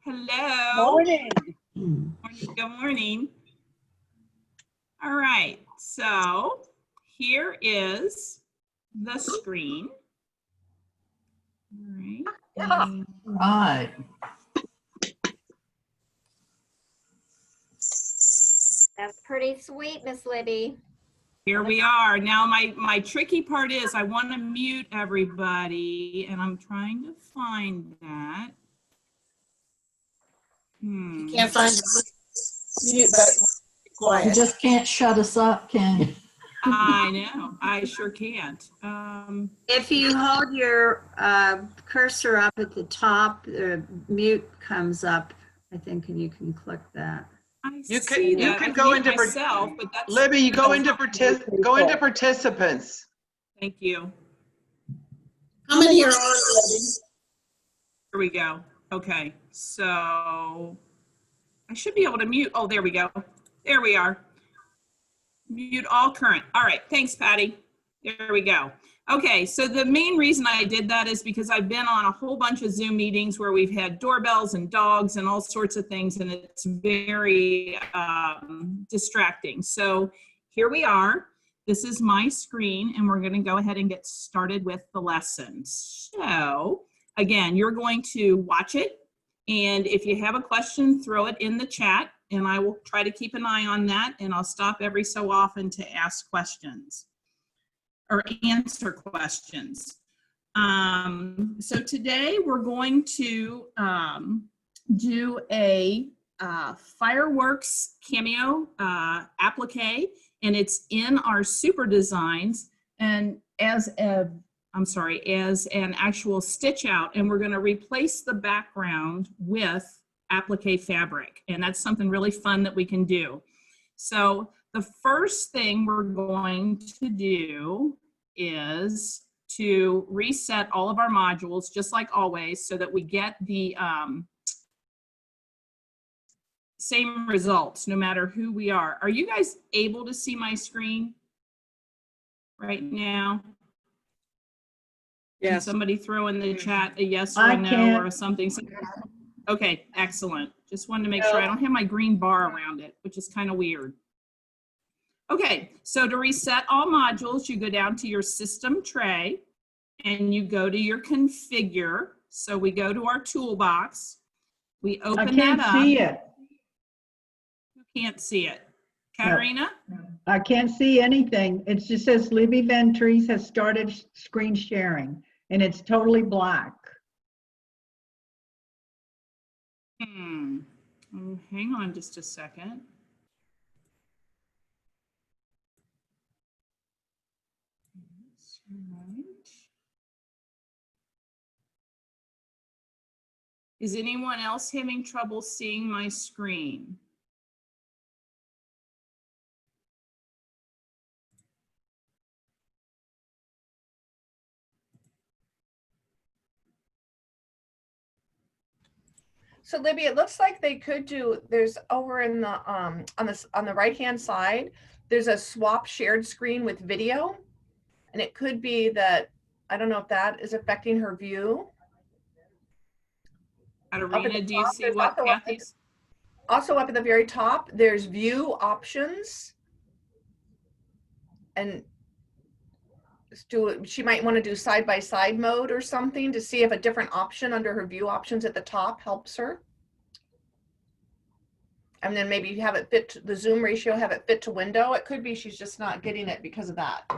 Hello. Morning. Good morning. All right, so here is the screen. All right. Right. That's pretty sweet, Miss Libby. Here we are. Now my tricky part is I want to mute everybody and I'm trying to find that. You can't find the mute button. Quiet. You just can't shut us up, can you? I know, I sure can't. If you hold your cursor up at the top, the mute comes up, I think, and you can click that. You can go into myself, but that's Libby, you go into participants. Thank you. How many are on, Libby? Here we go. Okay, so I should be able to mute. Oh, there we go. There we are. Mute all current. All right, thanks, Patty. There we go. Okay, so the main reason I did that is because I've been on a whole bunch of Zoom meetings where we've had doorbells and dogs and all sorts of things, and it's very distracting. So here we are. This is my screen, and we're going to go ahead and get started with the lesson. So again, you're going to watch it, and if you have a question, throw it in the chat, and I will try to keep an eye on that, and I'll stop every so often to ask questions or answer questions. So today we're going to do a fireworks cameo applique, and it's in our super designs and as an actual stitch out, and we're going to replace the background with applique fabric, and that's something really fun that we can do. So the first thing we're going to do is to reset all of our modules, just like always, so that we get the same results no matter who we are. Are you guys able to see my screen right now? Yes. Can somebody throw in the chat a yes or a no or something? Okay, excellent. Just wanted to make sure I don't have my green bar around it, which is kind of weird. Okay, so to reset all modules, you go down to your system tray and you go to your configure. So we go to our toolbox. We open that up. I can't see it. You can't see it. Katarina? No. I can't see anything. It just says Libby VanTreese has started screen sharing, and it's totally black. Hang on just a second. Right. Is anyone else having trouble seeing my screen? So Libby, it looks like they could do, there's over in the on the right hand side, there's a swap shared screen with video. And it could be that, I don't know if that is affecting her view. Katarina, do you see what Kathy's? Also up at the very top, there's view options. And she might want to do side-by-side mode or something to see if a different option under her view options at the top helps her. And then maybe have it fit to the zoom ratio, have it fit to window. It could be she's just not getting it because of that.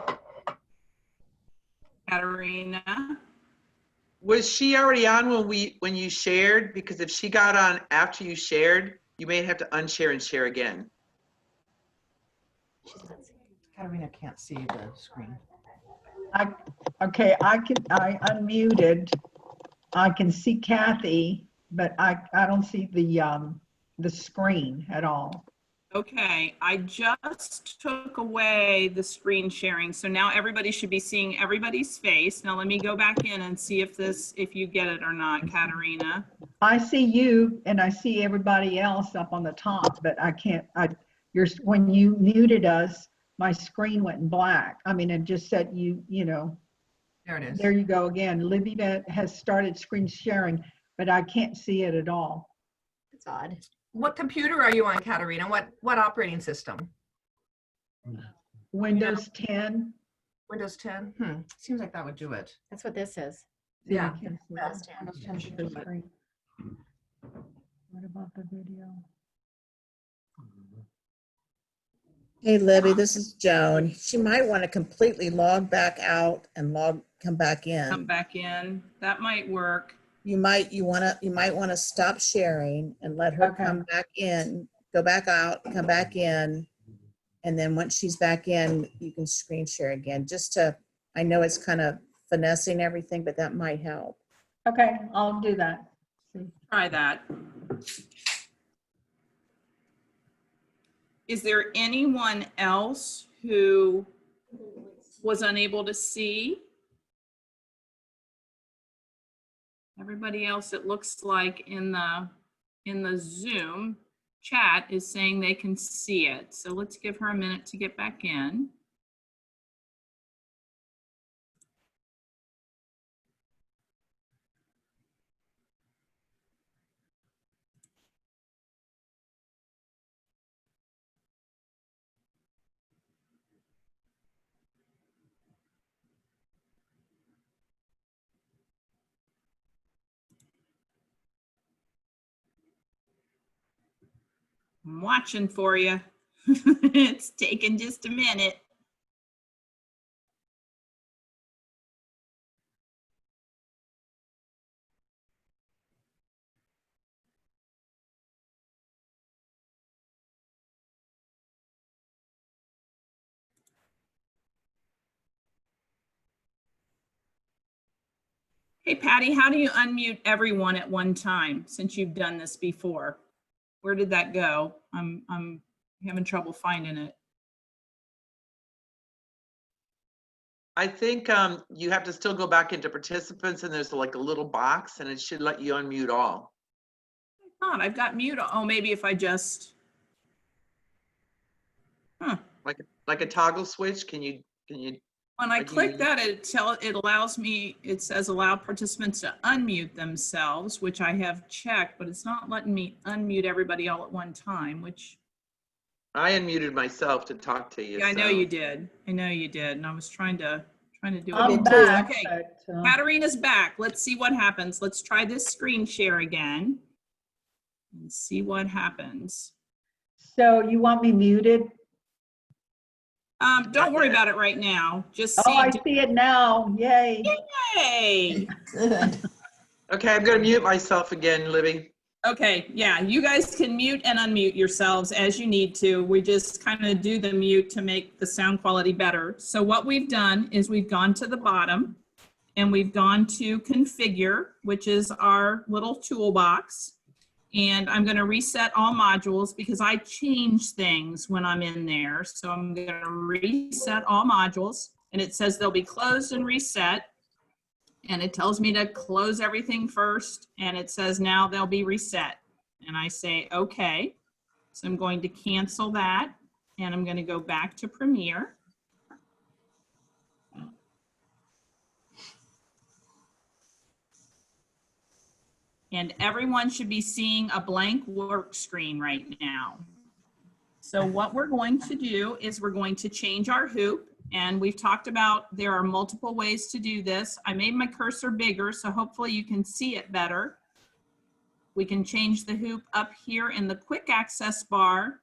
Katarina? Was she already on when you shared? Because if she got on after you shared, you may have to unshare and share again. Katarina can't see the screen. I unmuted. I can see Kathy, but I don't see the screen at all. Okay, I just took away the screen sharing, so now everybody should be seeing everybody's face. Now let me go back in and see if you get it or not, Katarina. I see you and I see everybody else up on the top, but I can't. When you muted us, my screen went black. I mean, it just said you know. There it is. There you go again. Libby has started screen sharing, but I can't see it at all. It's odd. What computer are you on, Katerina? What operating system? Windows 10. Windows 10? Seems like that would do it. That's what this is. Yeah. Windows 10. Windows 10 should do it. What about the video? Hey, Libby, this is Joan. She might want to completely log back out and come back Come in. back in. That might work. You might want to stop sharing and let her Okay. come back in, go back out, come back in. And then once she's back in, you can screen share again, I know it's kind of finessing everything, but that might help. Okay, I'll do that. See. Try that. Is there anyone else who was unable to see? Everybody else, it looks like in the Zoom chat is saying they can see it. So let's give her a minute to get back in. I'm watching for you. It's taking just a minute. Hey, Patty, how do you unmute everyone at one time since you've done this before? Where did that go? I'm having trouble finding it. I think you have to still go back into participants and there's like a little box and it should let you unmute all. I thought I've got mute. Oh, maybe if I just. Huh. Like a toggle switch. Can you? When I Like click you- that, it allows me, it says allow participants to unmute themselves, which I have checked, but it's not letting me unmute everybody all at one time, which, I unmuted myself to talk to you. yeah, I know so- you did. I know you did. And I was trying to do I'm it. back, Okay, but, Katerina's back. Let's see what happens. Let's try this screen share again and see what happens. so you want me muted? Don't worry about it right now. Just Oh, I see. see it now. Yay. Yay! Good. Okay, I'm gonna mute myself again, Libby. Okay, yeah, you guys can mute and unmute yourselves as you need to. We just kind of do the mute to make the sound quality better. So what we've done is we've gone to the bottom and we've gone to configure, which is our little toolbox. And I'm going to reset all modules because I change things when I'm in there. So I'm going to reset all modules and it says they'll be closed and reset. And it tells me to close everything first, and it says now they'll be reset. And I say, okay. So I'm going to cancel that, and I'm going to go back to Premiere. And everyone should be seeing a blank work screen right now. So what we're going to do is we're going to change our hoop. And we've talked about there are multiple ways to do this. I made my cursor bigger, so hopefully you can see it better. We can change the hoop up here in the quick access bar,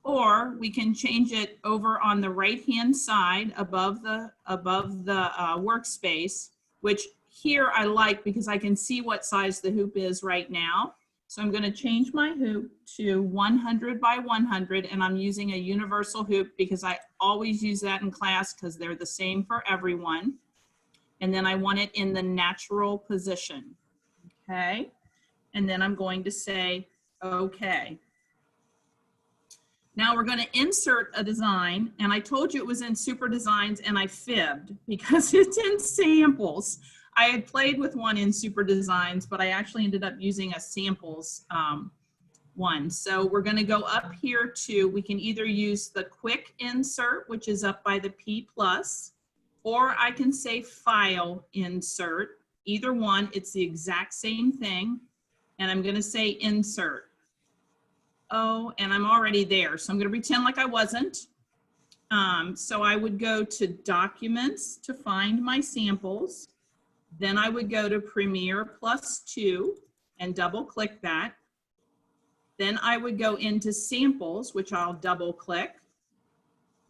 or we can change it over on the right-hand side above the workspace, which here I like because I can see what size the hoop is right now. So I'm going to change my hoop to 100 by 100, and I'm using a universal hoop because I always use that in class because they're the same for everyone. And then I want it in the natural position. Okay. And then I'm going to say, okay. Now we're going to insert a design, and I told you it was in Super Designs, and I fibbed because it's in samples. I had played with one in Super Designs, but I actually ended up using a samples one. So we're going to go up here to, we can either use the quick insert, which is up by the P+, or I can say file insert. Either one, it's the exact same thing. and I'm going to say insert. Oh, and I'm already there. So I'm going to pretend like I wasn't. So I would go to Documents to find my samples. Then I would go to Premiere +2 and double click that. Then I would go into Samples, which I'll double click.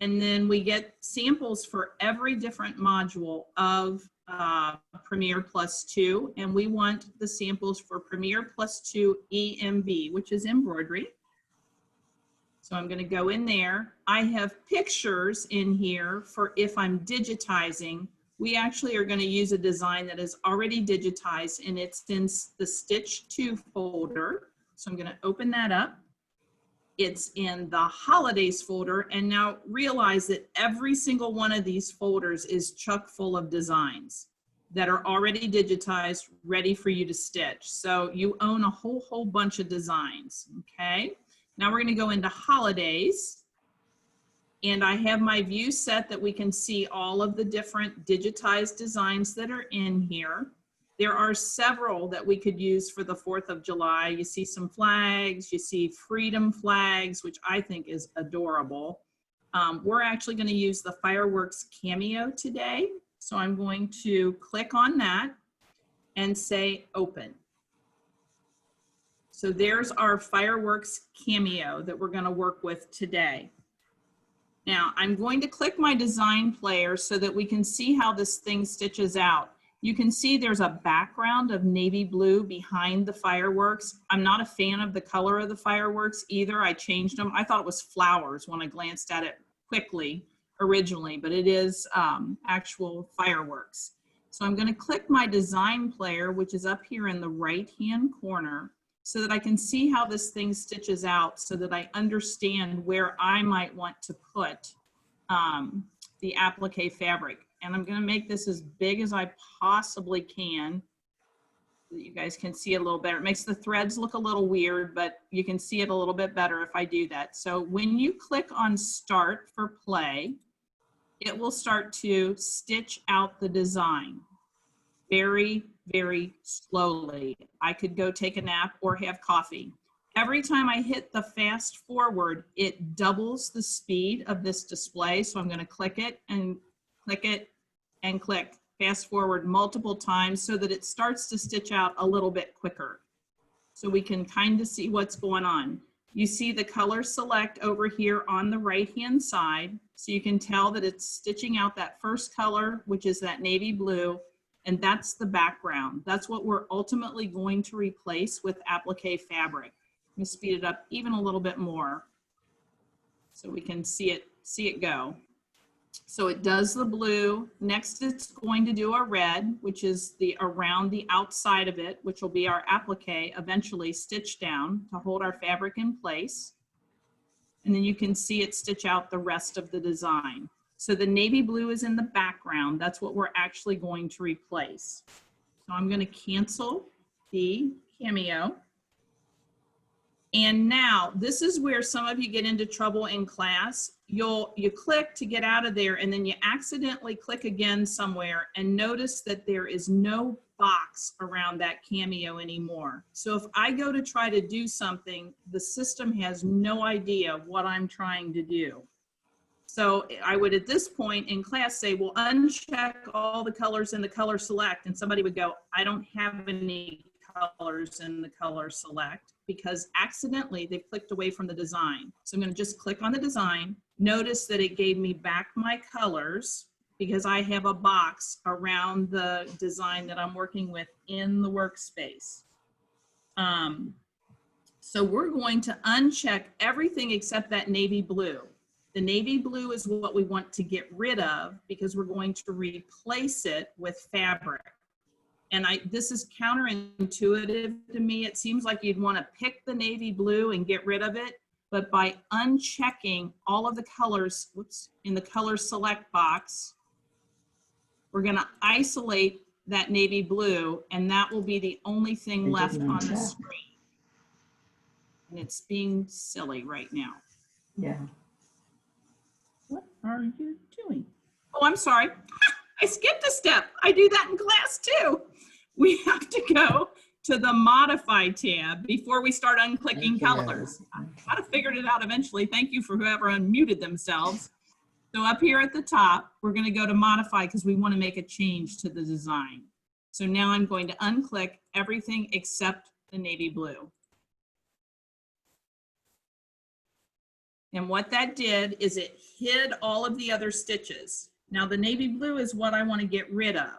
And then we get samples for every different module of Premiere +2. And we want the samples for Premiere +2 EMB, which is embroidery. So I'm going to go in there. I have pictures in here for if I'm digitizing. We actually are going to use a design that is already digitized, and it's in the Stitch 2 folder. So I'm going to open that up. It's in the Holidays folder, and now realize that every single one of these folders is chock full of designs that are already digitized, ready for you to stitch. So you own a whole bunch of designs, okay? Now we're going to go into Holidays, and I have my view set that we can see all of the different digitized designs that are in here. There are several that we could use for the 4th of July. You see some flags, you see freedom flags, which I think is adorable. We're actually going to use the fireworks cameo today. So I'm going to click on that and say open. So there's our fireworks cameo that we're going to work with today. Now I'm going to click my design player so that we can see how this thing stitches out. You can see there's a background of navy blue behind the fireworks. I'm not a fan of the color of the fireworks either. I changed them. I thought it was flowers when I glanced at it quickly originally, but it is actual fireworks. So I'm going to click my design player, which is up here in the right-hand corner, so that I can see how this thing stitches out so that I understand where I might want to put the applique fabric. And I'm going to make this as big as I possibly can so that you guys can see it a little better. It makes the threads look a little weird, but you can see it a little bit better if I do that. So when you click on Start for Play, it will start to stitch out the design very, very slowly. I could go take a nap or have coffee. Every time I hit the fast forward, it doubles the speed of this display. So I'm going to click it and click it and click fast forward multiple times so that it starts to stitch out a little bit quicker. So we can kind of see what's going on. You see the color select over here on the right-hand side. So you can tell that it's stitching out that first color, which is that navy blue, and that's the background. That's what we're ultimately going to replace with applique fabric. Let me speed it up even a little bit more so we can see it go. So it does the blue. Next, it's going to do a red, which is the around the outside of it, which will be our applique eventually stitched down to hold our fabric in place. And then you can see it stitch out the rest of the design. So the navy blue is in the background. That's what we're actually going to replace. So I'm going to cancel the cameo. And now this is where some of you get into trouble in class. You click to get out of there, and then you accidentally click again somewhere and notice that there is no box around that cameo anymore. So if I go to try to do something, the system has no idea what I'm trying to do. So I would at this point in class say, well, uncheck all the colors in the color select, and somebody would go, I don't have any colors in the color select, because accidentally they've clicked away from the design. So I'm going to just click on the design. Notice that it gave me back my colors because I have a box around the design that I'm working with in the workspace. So we're going to uncheck everything except that navy blue. The navy blue is what we want to get rid of because we're going to replace it with fabric. And this is counterintuitive to me. It seems like you'd want to pick the navy blue and get rid of it. But by unchecking all of the colors, in the color select box, we're going to isolate that navy blue, and that will be the only thing left on the screen. And it's being silly right now. Yeah. What are you doing? Oh, I'm sorry. I skipped a step. I do that in class too. We have to go to the Modify tab before we start unclicking Thank you, ma'am. colors. I'd have figured it out eventually. Thank you for whoever unmuted themselves. So up here at the top, we're going to go to Modify because we want to make a change to the design. So now I'm going to unclick everything except the navy blue. And what that did is it hid all of the other stitches. Now the navy blue is what I want to get rid of.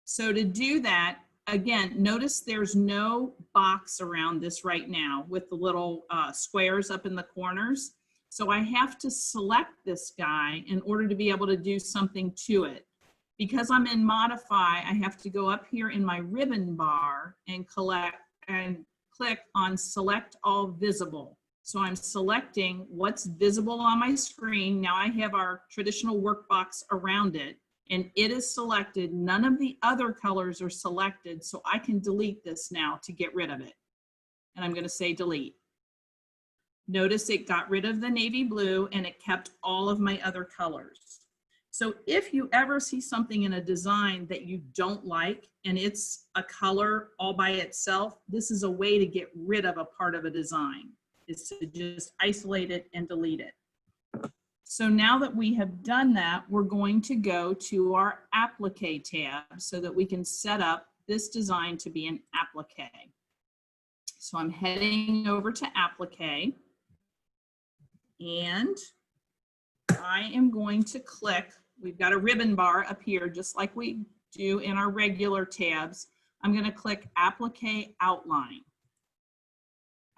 So to do that, again, notice there's no box around this right now with the little squares up in the corners. So I have to select this guy in order to be able to do something to it. Because I'm in Modify, I have to go up here in my ribbon bar and click on Select All Visible. So I'm selecting what's visible on my screen. Now I have our traditional workbox around it, and it is selected. None of the other colors are selected, so I can delete this now to get rid of it. And I'm going to say delete. Notice it got rid of the navy blue and it kept all of my other colors. So if you ever see something in a design that you don't like and it's a color all by itself, this is a way to get rid of a part of a design, is to just isolate it and delete it. So now that we have done that, we're going to go to our Applique tab so that we can set up this design to be an applique. So I'm heading over to Applique, and I am going to click, we've got a ribbon bar up here just like we do in our regular tabs. I'm going to click Applique Outline.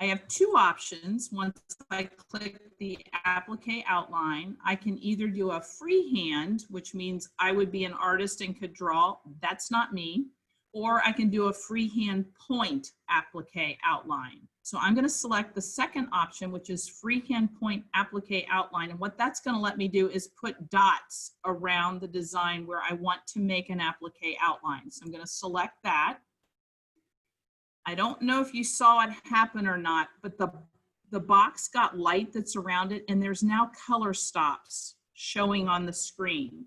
I have two options. Once I click the Applique Outline, I can either do a freehand, which means I would be an artist and could draw. That's not me. Or I can do a freehand point Applique Outline. So I'm going to select the second option, which is freehand point Applique Outline. And what that's going to let me do is put dots around the design where I want to make an applique outline. So I'm going to select that. I don't know if you saw it happen or not, but the box got light that's around it, and there's now color stops showing on the screen.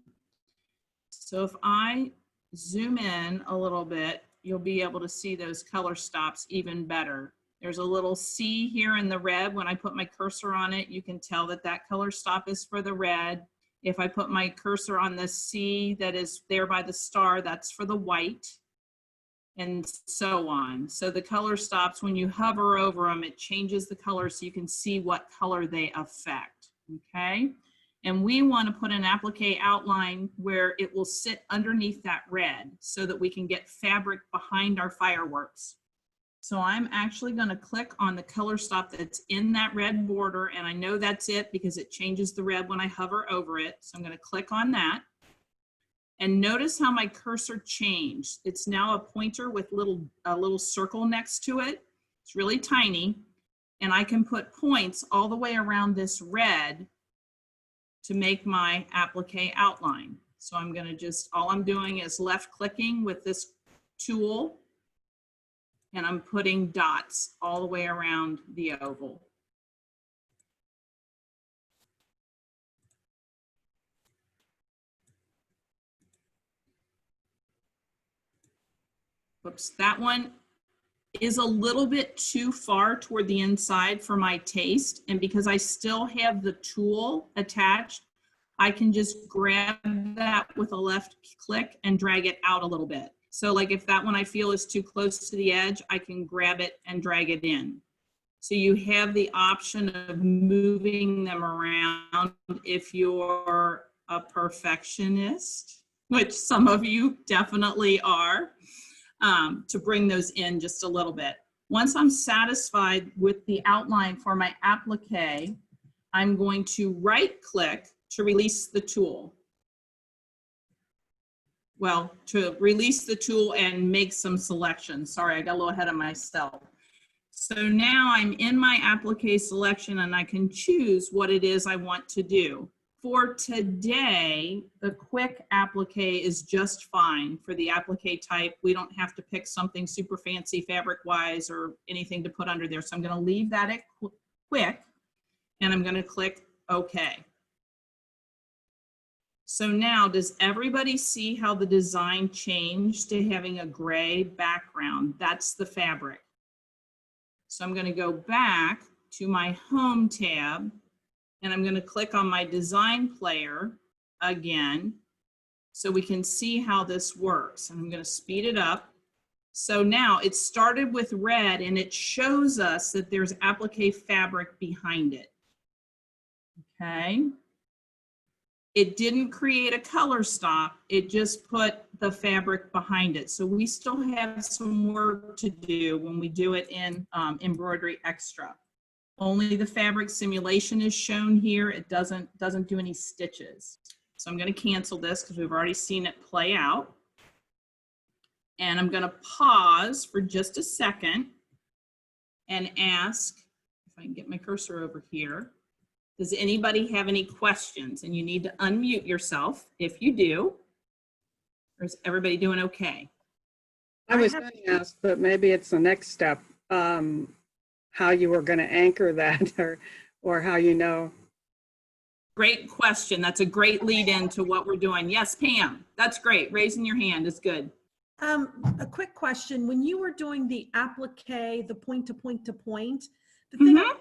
So if I zoom in a little bit, you'll be able to see those color stops even better. There's a little C here in the red. When I put my cursor on it, you can tell that that color stop is for the red. If I put my cursor on the C that is there by the star, that's for the white, and so on. So the color stops, when you hover over them, it changes the color so you can see what color they affect, okay? And we want to put an applique outline where it will sit underneath that red so that we can get fabric behind our fireworks. So I'm actually going to click on the color stop that's in that red border, and I know that's it because it changes the red when I hover over it. So I'm going to click on that. And notice how my cursor changed. It's now a pointer with a little circle next to it. It's really tiny. And I can put points all the way around this red to make my applique outline. So I'm going to just, all I'm doing is left clicking with this tool, and I'm putting dots all the way around the oval. Whoops, that one is a little bit too far toward the inside for my taste. And because I still have the tool attached, I can just grab that with a left click and drag it out a little bit. So like if that one I feel is too close to the edge, I can grab it and drag it in. So you have the option of moving them around if you're a perfectionist, which some of you definitely are. To bring those in just a little bit. Once I'm satisfied with the outline for my applique, I'm going to right click to release the tool. Well, to release the tool and make some selections. Sorry, I got a little ahead of myself. So now I'm in my applique selection and I can choose what it is I want to do. For today, the quick applique is just fine for the applique type. We don't have to pick something super fancy fabric-wise or anything to put under there. So I'm going to leave that at quick, and I'm going to click OK. So now, does everybody see how the design changed to having a gray background? That's the fabric. So I'm going to go back to my Home tab, and I'm going to click on my design player again so we can see how this works. And I'm going to speed it up. So now it started with red, and it shows us that there's applique fabric behind it. Okay. It didn't create a color stop. It just put the fabric behind it. So we still have some work to do when we do it in Embroidery Extra. Only the fabric simulation is shown here. It doesn't do any stitches. So I'm going to cancel this because we've already seen it play out. And I'm going to pause for just a second and ask, if I can get my cursor over here, does anybody have any questions? And you need to unmute yourself if you do. Or is everybody doing okay? I was going to ask, but maybe it's the next step, how you were going to anchor that or how you know. Great question. That's a great lead in to what we're doing. Yes, Pam, that's great. Raising your hand is good. A quick question. When you were doing the applique, the point to point to point, the thing I'm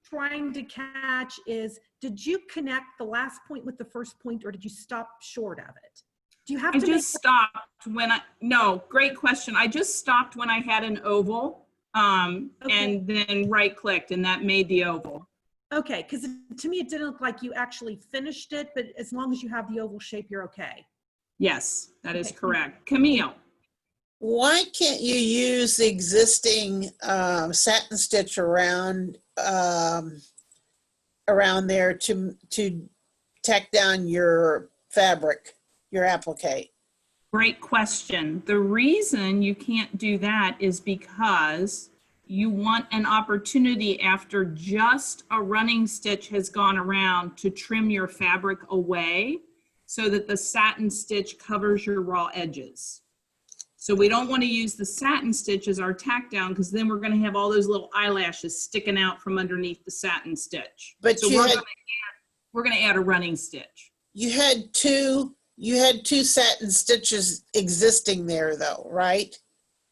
trying to catch is, did you connect the last point with the first point, or did you stop short of it? Do you have to just stopped when no, great question. I just stopped when I had an oval and then right clicked and that made the oval. Okay, because to me, it didn't look like you actually finished it, but as long as you have the oval shape, you're okay. Yes, that is correct. Camille. Why can't you use the existing satin stitch around there to tack down your fabric, your applique? Great question. The reason you can't do that is because you want an opportunity after just a running stitch has gone around to trim your fabric away so that the satin stitch covers your raw edges. So we don't want to use the satin stitch as our tack down because then we're going to have all those little eyelashes sticking out from underneath the satin stitch. But so we're going to add a running stitch. You had two satin stitches existing there though, right?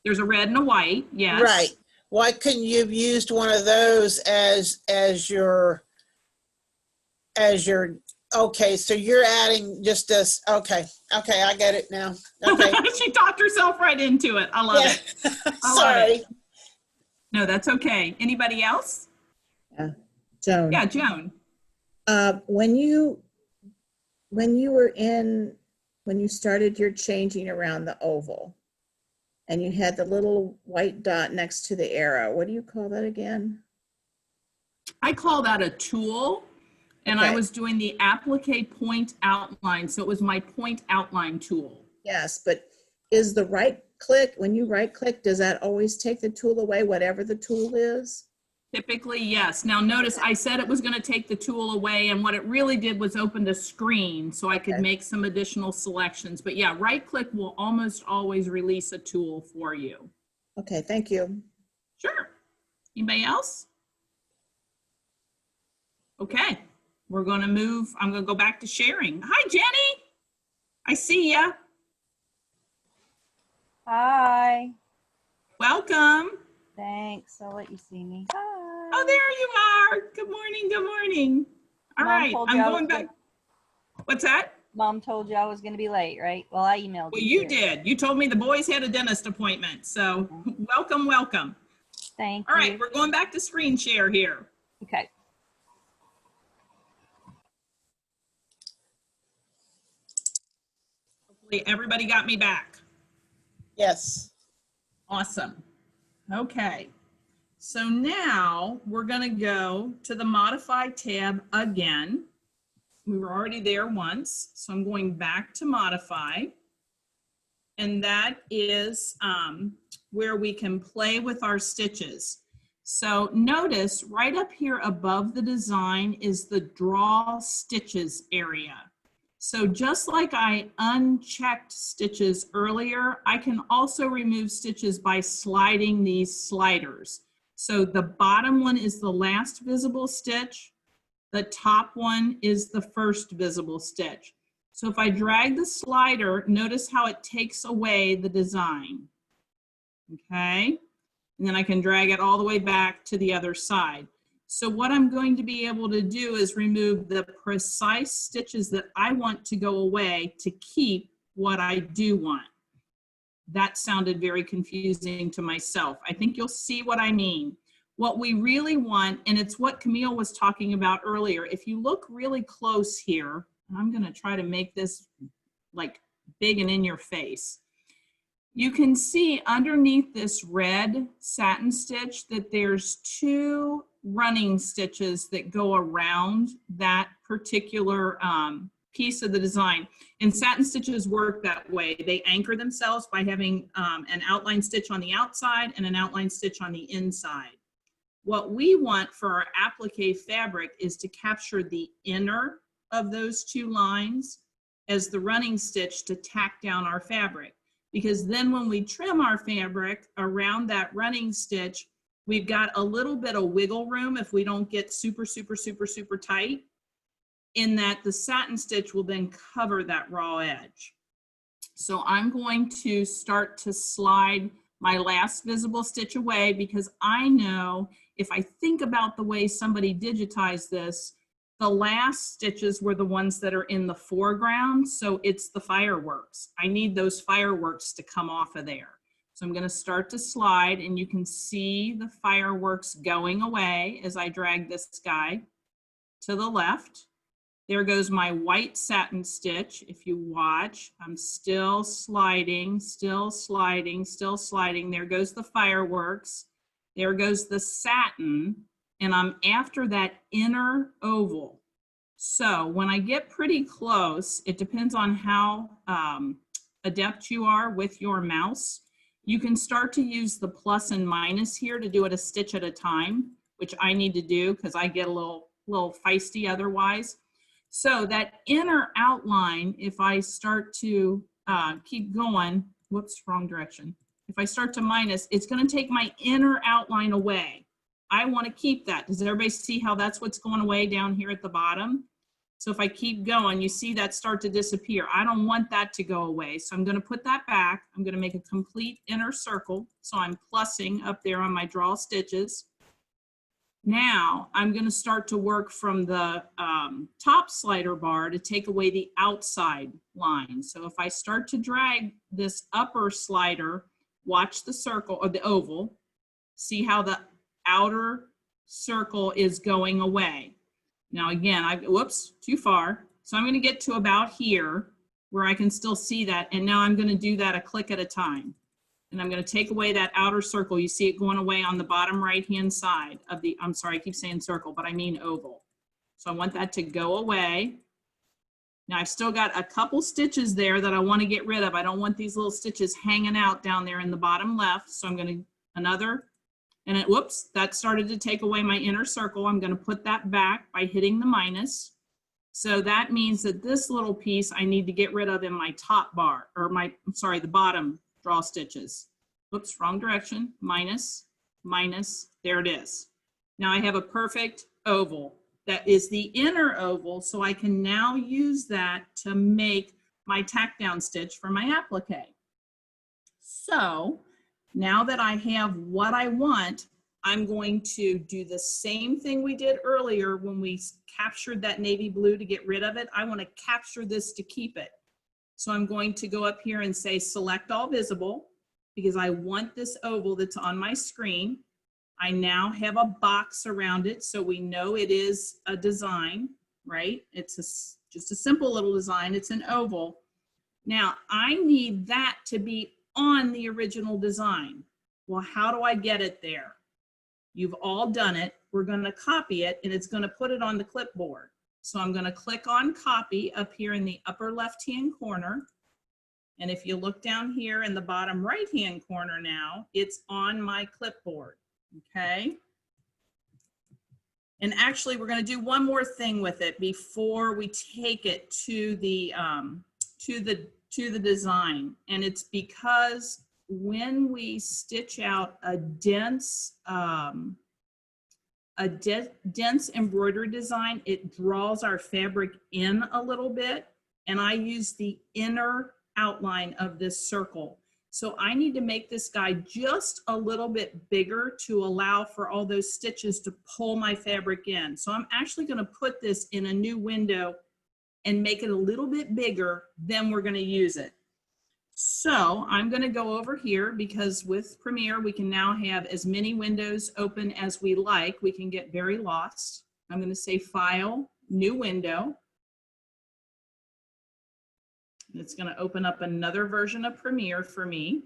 There's a red and a white, yes. Right. Why couldn't you have used one of those as your okay, so you're adding just this. Okay, I get it now. Okay. She talked herself right into it. I love it. Sorry. It. No, that's okay. Anybody else? Yeah, Joan. Yeah, Joan. When you started your changing around the oval and you had the little white dot next to the arrow, what do you call that again? I call that a tool. And I was doing the applique point outline. So it was my point outline tool. Yes, but is the right click, when you right click, does that always take the tool away, whatever the tool is? Typically, yes. Now notice I said it was going to take the tool away, and what it really did was open the screen so I could make some additional selections. But yeah, right click will almost always release a tool for you. Okay, thank you. Sure. Anybody else? Okay. We're going to move. I'm going to go back to sharing. Hi, Jenny. I see ya. Hi. Welcome. Thanks. I'll let you see me. Hi. Oh, there you are. Good morning. Good morning. All right. I'm going back. What's that? Mom told you I was going to be late, right? Well, I emailed you. Well, you did. You told me the boys had a dentist appointment. So welcome, welcome. Thank you. All right. We're going back to screen share here. Okay. Everybody got me back? Yes. Awesome. Okay. So now we're going to go to the Modify tab again. We were already there once, so I'm going back to Modify. And that is where we can play with our stitches. So notice right up here above the design is the Draw Stitches area. So just like I unchecked stitches earlier, I can also remove stitches by sliding these sliders. So the bottom one is the last visible stitch. The top one is the first visible stitch. So if I drag the slider, notice how it takes away the design. Okay, and then I can drag it all the way back to the other side. So what I'm going to be able to do is remove the precise stitches that I want to go away to keep what I do want. That sounded very confusing to myself. I think you'll see what I mean. What we really want, and it's what Camille was talking about earlier, if you look really close here, I'm gonna try to make this like big and in your face. You can see underneath this red satin stitch that there's 2 running stitches that go around that particular piece of the design. And satin stitches work that way. They anchor themselves by having an outline stitch on the outside and an outline stitch on the inside. What we want for our applique fabric is to capture the inner of those 2 lines as the running stitch to tack down our fabric. Because then when we trim our fabric around that running stitch, we've got a little bit of wiggle room if we don't get super, super, super, super tight, in that the satin stitch will then cover that raw edge. So I'm going to start to slide my last visible stitch away, because I know if I think about the way somebody digitized this, the last stitches were the ones that are in the foreground, so it's the fireworks. I need those fireworks to come off of there. So I'm going to start to slide, and you can see the fireworks going away as I drag this guy to the left. There goes my white satin stitch. If you watch, I'm still sliding, still sliding, still sliding. There goes the fireworks. There goes the satin. And I'm after that inner oval. So when I get pretty close, it depends on how adept you are with your mouse. You can start to use the plus and minus here to do it a stitch at a time, which I need to do because I get a little feisty otherwise. So that inner outline, if I start to keep going, whoops, wrong direction. If I start to minus, it's going to take my inner outline away. I want to keep that. Does everybody see how that's what's going away down here at the bottom? So if I keep going, you see that start to disappear. I don't want that to go away. So I'm going to put that back. I'm going to make a complete inner circle. So I'm plussing up there on my draw stitches. Now I'm going to start to work from the top slider bar to take away the outside line. So if I start to drag this upper slider, watch the circle or the oval, see how the outer circle is going away. Now again, whoops, too far. So I'm going to get to about here where I can still see that. And now I'm going to do that a click at a time. And I'm going to take away that outer circle. You see it going away on the bottom right-hand side of the, I'm sorry, I keep saying circle, but I mean oval. So I want that to go away. Now I've still got a couple stitches there that I want to get rid of. I don't want these little stitches hanging out down there in the bottom left. So I'm going to, another, and it, whoops, that started to take away my inner circle. I'm going to put that back by hitting the minus. So that means that this little piece I need to get rid of in my top bar, or my, I'm sorry, the bottom draw stitches. Whoops, wrong direction, minus, minus, there it is. Now I have a perfect oval. That is the inner oval, so I can now use that to make my tack down stitch for my applique. So now that I have what I want, I'm going to do the same thing we did earlier when we captured that navy blue to get rid of it. I want to capture this to keep it. So I'm going to go up here and say select all visible because I want this oval that's on my screen. I now have a box around it so we know it is a design, right? It's just a simple little design. It's an oval. Now I need that to be on the original design. Well, how do I get it there? You've all done it. We're going to copy it and it's going to put it on the clipboard. So I'm going to click on copy up here in the upper left-hand corner. And if you look down here in the bottom right-hand corner now, it's on my clipboard. Okay. And actually, we're going to do one more thing with it before we take it to the design. And it's because when we stitch out a dense embroidery design, it draws our fabric in a little bit. and I use the inner outline of this circle. So I need to make this guy just a little bit bigger to allow for all those stitches to pull my fabric in. So I'm actually going to put this in a new window and make it a little bit bigger, then we're going to use it. So I'm going to go over here because with Premiere, we can now have as many windows open as we like. We can get very lost. I'm going to say File, New Window. It's going to open up another version of Premiere for me.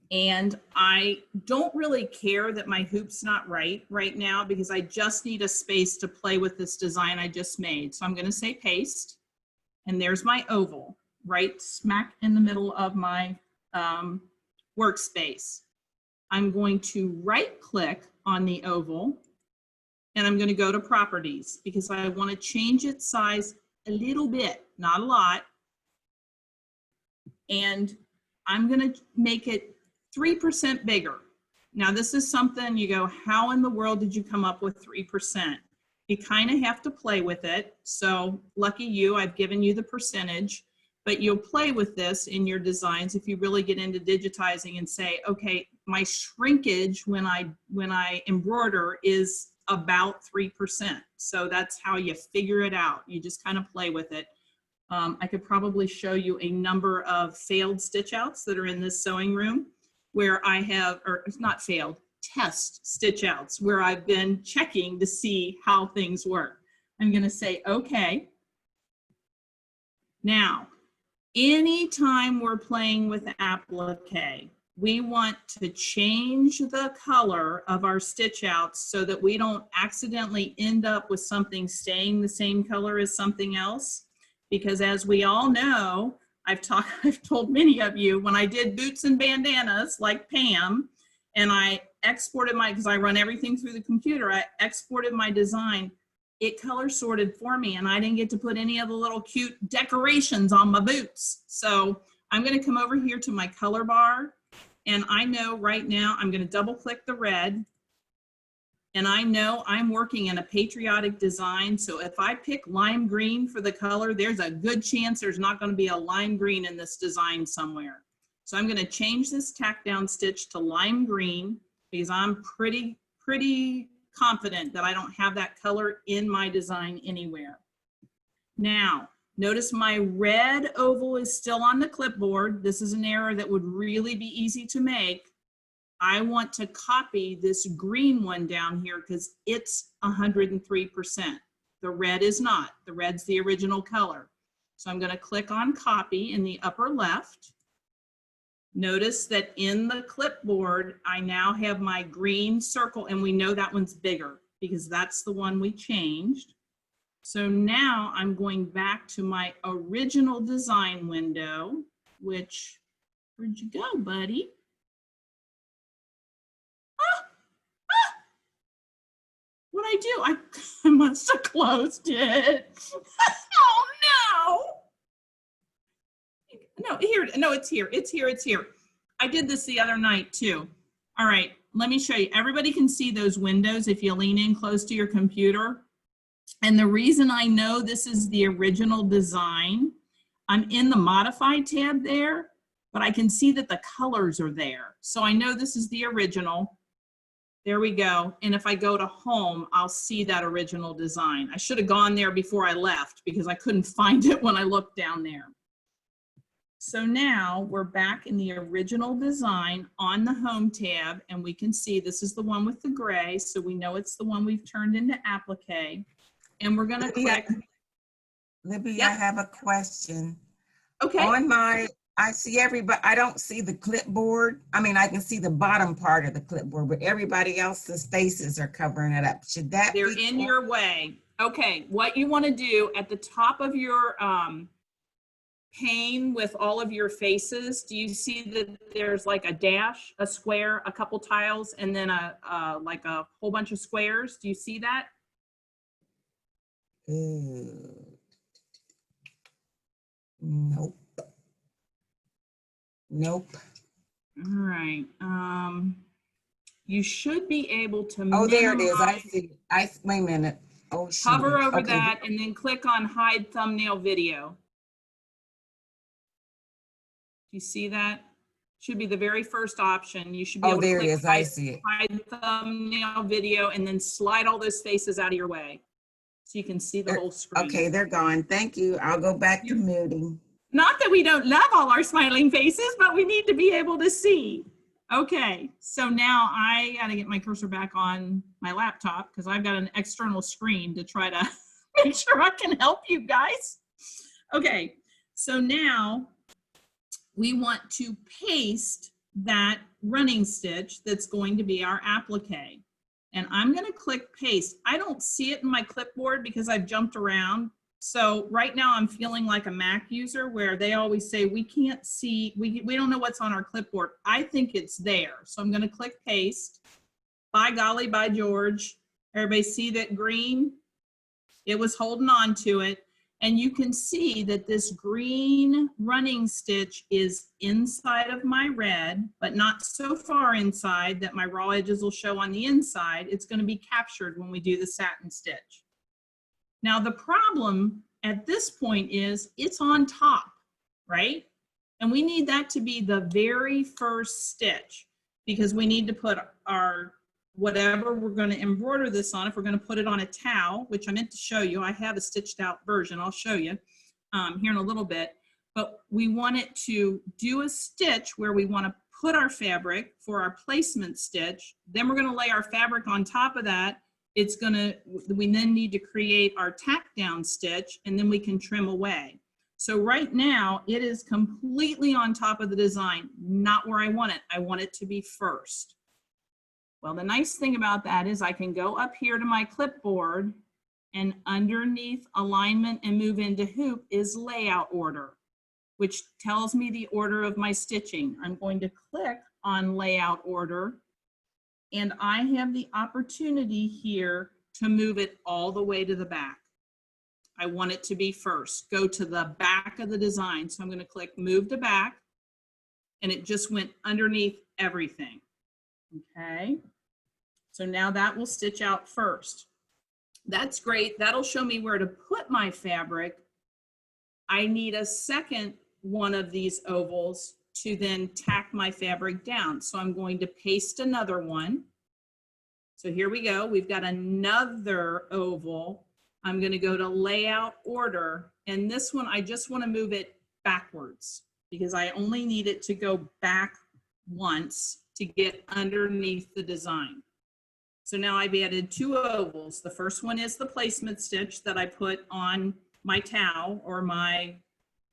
And I don't really care that my hoop's not right now because I just need a space to play with this design I just made. So I'm going to say paste, and there's my oval right smack in the middle of my workspace. I'm going to right click on the oval, and I'm going to go to properties because I want to change its size a little bit, not a lot. And I'm going to make it 3% bigger. Now this is something you go, how in the world did you come up with 3%? You kind of have to play with it. So lucky you, I've given you the percentage, but you'll play with this in your designs if you really get into digitizing and say, okay, my shrinkage when I embroider is about 3%. So that's how you figure it out. You just kind of play with it. I could probably show you a number of failed stitch outs that are in this sewing room where I have, or it's not failed, test stitch outs where I've been checking to see how things work. I'm going to say, okay. Now, anytime we're playing with applique, we want to change the color of our stitch outs so that we don't accidentally end up with something staying the same color as something else. Because as we all know, I've told many of you, when I did boots and bandanas like Pam, and I exported because I run everything through the computer, I exported my design, it color sorted for me, and I didn't get to put any of the little cute decorations on my boots. So I'm going to come over here to my color bar, and I know right now I'm going to double click the red, and I know I'm working in a patriotic design. So if I pick lime green for the color, there's a good chance there's not going to be a lime green in this design somewhere. So I'm going to change this tack down stitch to lime green because I'm pretty confident that I don't have that color in my design anywhere. Now, notice my red oval is still on the clipboard. This is an error that would really be easy to make. I want to copy this green one down here because it's 103%. The red is not. The red's the original color. So I'm going to click on copy in the upper left. Notice that in the clipboard, I now have my green circle, and we know that one's bigger because that's the one we changed. So now I'm going back to my original design window, which, where'd you go, buddy? What'd I do? I must have closed it. Oh no. No, here, no, it's here. It's here, it's here. I did this the other night too. All right, let me show you. Everybody can see those windows if you lean in close to your computer. And the reason I know this is the original design, I'm in the modify tab there, but I can see that the colors are there. So I know this is the original. There we go. And if I go to home, I'll see that original design. I should have gone there before I left because I couldn't find it when I looked down there. So now we're back in the original design on the home tab, and we can see this is the one with the gray. So we know it's the one we've turned into applique. And we're gonna click. Libby, Yep. I have a question. Okay. On my, I see everybody, I don't see the clipboard. I mean, I can see the bottom part of the clipboard, but everybody else's faces are covering it up. Should that They're be in your way. Okay, what you want to do at the top of your pane with all of your faces, do you see that there's like a dash, a square, a couple tiles, and then like a whole bunch of squares? Do you see that? Nope. Nope. All right. You should be able to. Oh, there it is. I see. Wait a minute. Oh, shoot. Hover over Okay. that and then click on hide thumbnail video. Do you see that? Should be the very first option. You should be Oh, able to there it click is. I see it. hide thumbnail video and then slide all those faces out of your way so you can see the whole screen. Okay, they're gone. Thank you. I'll go back to muting. Not that we don't love all our smiling faces, but we need to be able to see. Okay, so now I gotta get my cursor back on my laptop because I've got an external screen to try to make sure I can help you guys. Okay, so now we want to paste that running stitch that's going to be our applique. And I'm gonna click paste. I don't see it in my clipboard because I've jumped around. So right now I'm feeling like a Mac user where they always say, we can't see, we don't know what's on our clipboard. I think it's there. So I'm gonna click paste. By golly, by George. Everybody see that green? It was holding on to it. And you can see that this green running stitch is inside of my red, but not so far inside that my raw edges will show on the inside. It's gonna be captured when we do the satin stitch. Now the problem at this point is it's on top, right? And we need that to be the very first stitch because we need to put our, whatever we're going to embroider this on, if we're going to put it on a towel, which I meant to show you, I have a stitched out version, I'll show you here in a little bit, but we want it to do a stitch where we want to put our fabric for our placement stitch. Then we're going to lay our fabric on top of that. It's gonna, we then need to create our tack down stitch and then we can trim away. So right now it is completely on top of the design, not where I want it. I want it to be first. Well, the nice thing about that is I can go up here to my clipboard and underneath alignment and move into hoop is layout order, which tells me the order of my stitching. I'm going to click on layout order. And I have the opportunity here to move it all the way to the back. I want it to be first. Go to the back of the design. So I'm going to click move to back and it just went underneath everything. Okay. So now that will stitch out first. That's great. That'll show me where to put my fabric. I need a second one of these ovals to then tack my fabric down. So I'm going to paste another one. So here we go. We've got another oval. I'm going to go to layout order. And this one, I just want to move it backwards because I only need it to go back once to get underneath the design. So now I've added two ovals. The first one is the placement stitch that I put on my towel or my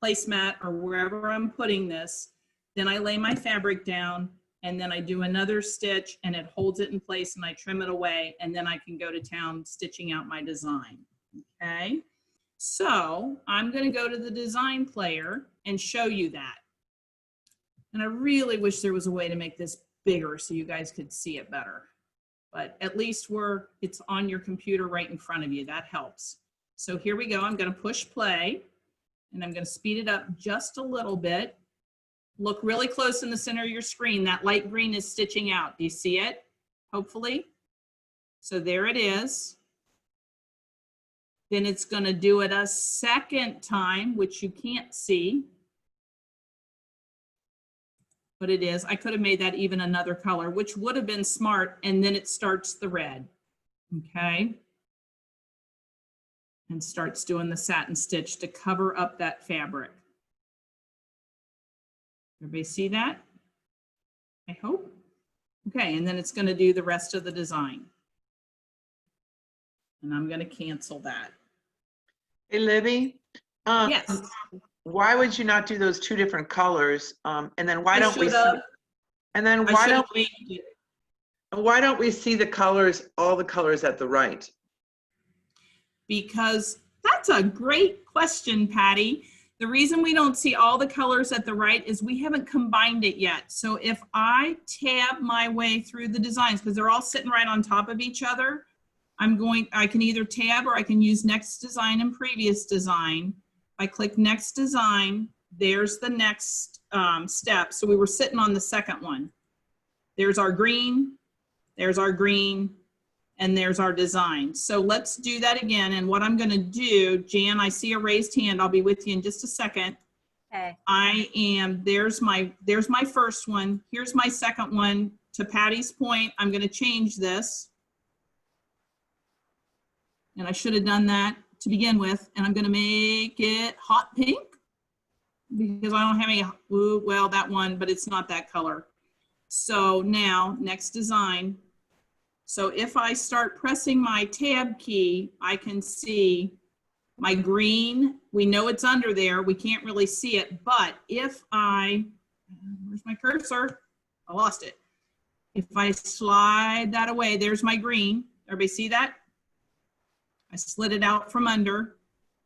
placemat or wherever I'm putting this. Then I lay my fabric down and then I do another stitch and it holds it in place and I trim it away and then I can go to town stitching out my design, okay? So I'm gonna go to the design player and show you that. And I really wish there was a way to make this bigger so you guys could see it better. But at least it's on your computer right in front of you, that helps. So here we go, I'm gonna push play and I'm gonna speed it up just a little bit. Look really close in the center of your screen. That light green is stitching out. Do you see it? Hopefully. So there it is. Then it's going to do it a second time, which you can't see. But it is. I could have made that even another color, which would have been smart. And then it starts the red. Okay. And starts doing the satin stitch to cover up that fabric. Everybody see that? I hope. Okay, and then it's going to do the rest of the design. And I'm going to cancel that. Hey, Libby. Yes. Why would you not do those two different colors? And then why I don't we? should've. And then I why should've don't we? changed it. Why don't we see the colors, all the colors at the right? Because that's a great question, Patty. The reason we don't see all the colors at the right is we haven't combined it yet. So if I tab my way through the designs, because they're all sitting right on top of each other, I can either tab or I can use next design and previous design. I click next design, there's the next step. So we were sitting on the second one. There's our green, there's our green, And there's our design. So let's do that again. And what I'm gonna do, Jan, I see a raised hand. I'll be with you in just a second. Okay. There's my first one. Here's my second one. To Patty's point, I'm gonna change this. And I should have done that to begin with. And I'm gonna make it hot pink because I don't have any, well, that one, but it's not that color. So now, next design. So if I start pressing my tab key, I can see my green. We know it's under there. We can't really see it. But if where's my cursor? I lost it. If I slide that away, there's my green. Everybody see that? I slid it out from under.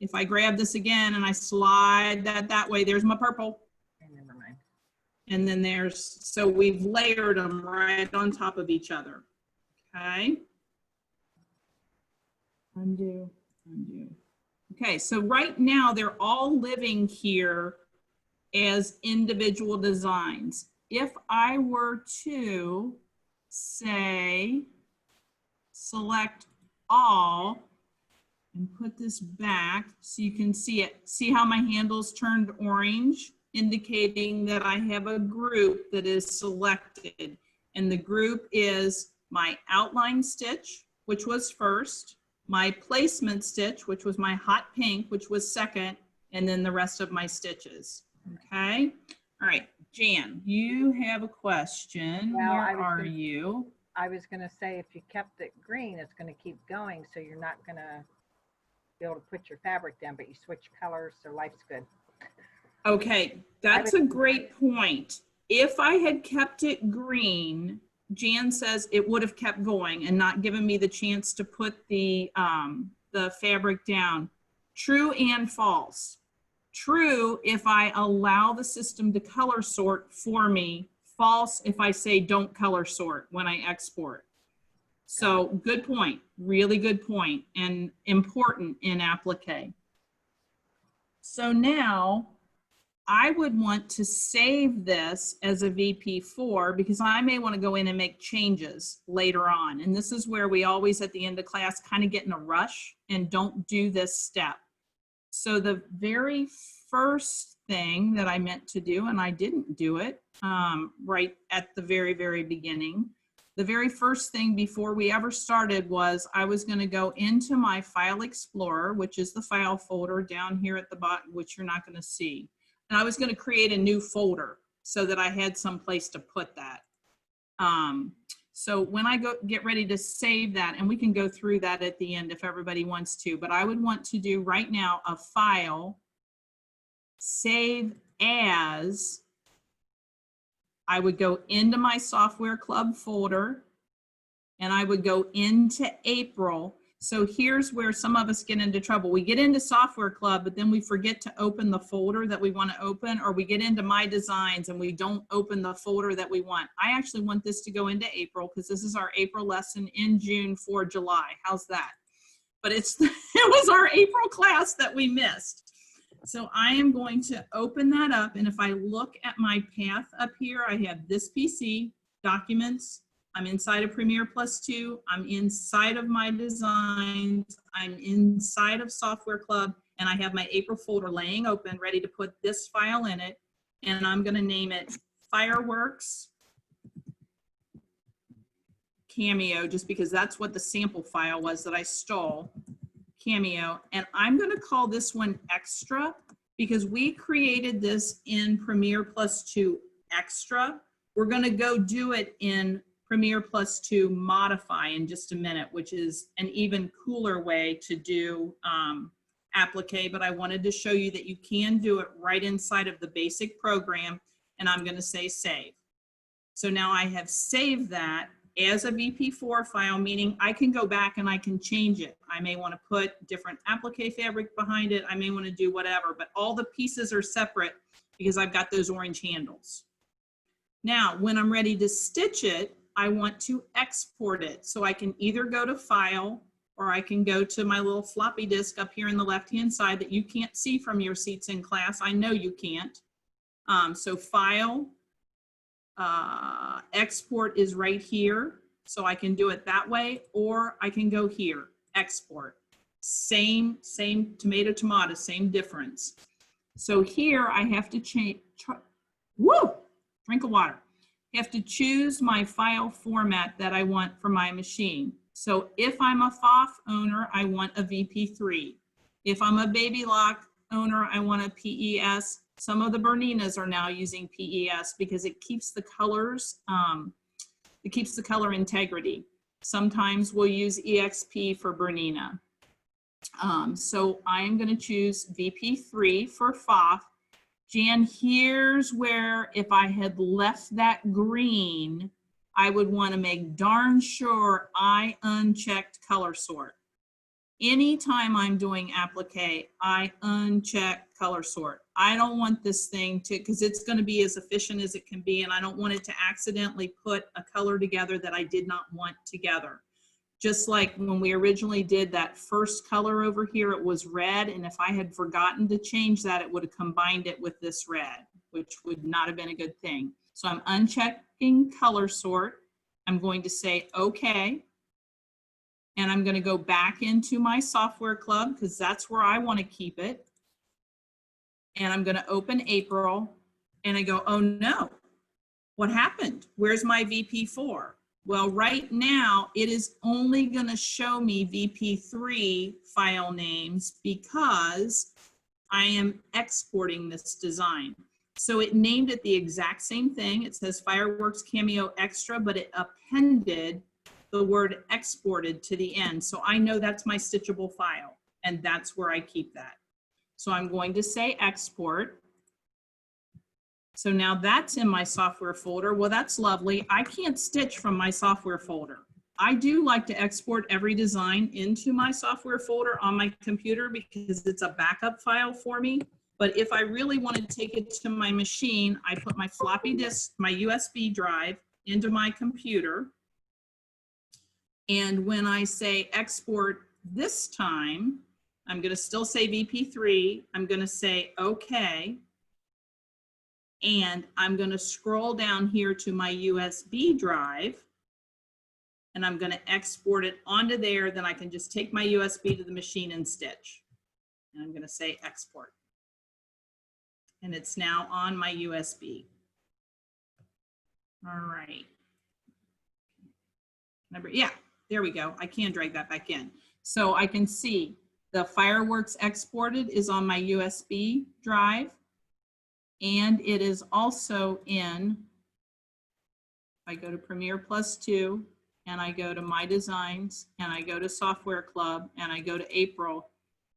If I grab this again and I slide that way, there's my purple. Never mind. And then so we've layered them right on top of each other. Okay. Undo. Okay, so right now they're all living here as individual designs. If I were to say, select all and put this back so you can see it. See how my handles turned orange, indicating that I have a group that is selected. And the group is my outline stitch, which was first, my placement stitch, which was my hot pink, which was second, and then the rest of my stitches. Okay. All right, Jan, you have a question. Well, Where are you? I was going to say, if you kept it green, it's going to keep going. So you're not going to be able to put your fabric down, but you switch colors. So life's good. Okay, that's a great point. If I had kept it green, Jan says it would have kept going and not given me the chance to put the fabric down. True and false. True if I allow the system to color sort for me. False if I say don't color sort when I export. So good point, really good point, and important in applique. So now I would want to save this as a VP4 because I may want to go in and make changes later on. And this is where we always at the end of class kind of get in a rush and don't do this step. So the very first thing that I meant to do, and I didn't do it right at the very, very beginning. The very first thing before we ever started was I was going to go into my File Explorer, which is the file folder down here at the bottom, which you're not going to see. And I was going to create a new folder so that I had some place to put that. So when I get ready to save that, and we can go through that at the end if everybody wants to, but I would want to do right now a file, save as. I would go into my Software Club folder and I would go into April. So here's where some of us get into trouble. We get into Software Club, but then we forget to open the folder that we want to open, or we get into My Designs and we don't open the folder that we want. I actually want this to go into April because this is our April lesson in June for July. How's that? But it was our April class that we missed. So I am going to open that up. And if I look at my path up here, I have this PC, Documents, I'm inside of Premiere Plus 2. I'm inside of My Designs. I'm inside of Software Club. And I have my April folder laying open, ready to put this file in it. And I'm going to name it Fireworks Cameo, just because that's what the sample file was that I stole. Cameo. And I'm going to call this one Extra because we created this in Premiere Plus 2 Extra. We're going to go do it in Premiere Plus 2 Modify in just a minute, which is an even cooler way to do applique, but I wanted to show you that you can do it right inside of the basic program, and I'm going to say save. So now I have saved that as a VP4 file, meaning I can go back and I can change it. I may want to put different applique fabric behind it. I may want to do whatever, but all the pieces are separate because I've got those orange handles. Now, when I'm ready to stitch it, I want to export it. So I can either go to File or I can go to my little floppy disk up here in the left-hand side that you can't see from your seats in class. I know you can't. So File, Export is right here. So I can do it that way, or I can go here, export. Same tomato, same difference. So here I have to change, drink of water. I have to choose my file format that I want for my machine. So if I'm a FOF owner, I want a VP3. If I'm a Baby Lock owner, I want a PES. Some of the Berninas are now using PES because it keeps the colors, it keeps the color integrity. Sometimes we'll use EXP for Bernina. So I'm going to choose VP3 for FOF. Jan, here's where if I had left that green, I would want to make darn sure I unchecked color sort. Anytime I'm doing applique, I uncheck color sort. I don't want this thing to, because it's going to be as efficient as it can be, and I don't want it to accidentally put a color together that I did not want together. Just like when we originally did that first color over here, it was red, and if I had forgotten to change that, it would have combined it with this red, which would not have been a good thing. So I'm unchecking color sort. I'm going to say okay. And I'm going to go back into my software club because that's where I want to keep it. And I'm going to open April and I go, oh no, what happened? Where's my VP4? Well, right now it is only going to show me VP3 file names because I am exporting this design. So it named it the exact same thing. It says Fireworks Cameo Extra, but it appended the word exported to the end. So I know that's my stitchable file and that's where I keep that. So I'm going to say export. So now that's in my software folder. Well, that's lovely. I can't stitch from my software folder. I do like to export every design into my software folder on my computer because it's a backup file for me. But if I really want to take it to my machine, I put my floppy disk, my USB drive into my computer. And when I say export this time, I'm going to still say VP3. I'm going to say okay. And I'm going to scroll down here to my USB drive. And I'm going to export it onto there. Then I can just take my USB to the machine and stitch. And I'm going to say export. And it's now on my USB. All right. Yeah, there we go. I can drag that back in. So I can see the Fireworks exported is on my USB drive. And it is also in, I go to Premiere Plus 2, and I go to My Designs, and I go to Software Club, and I go to April.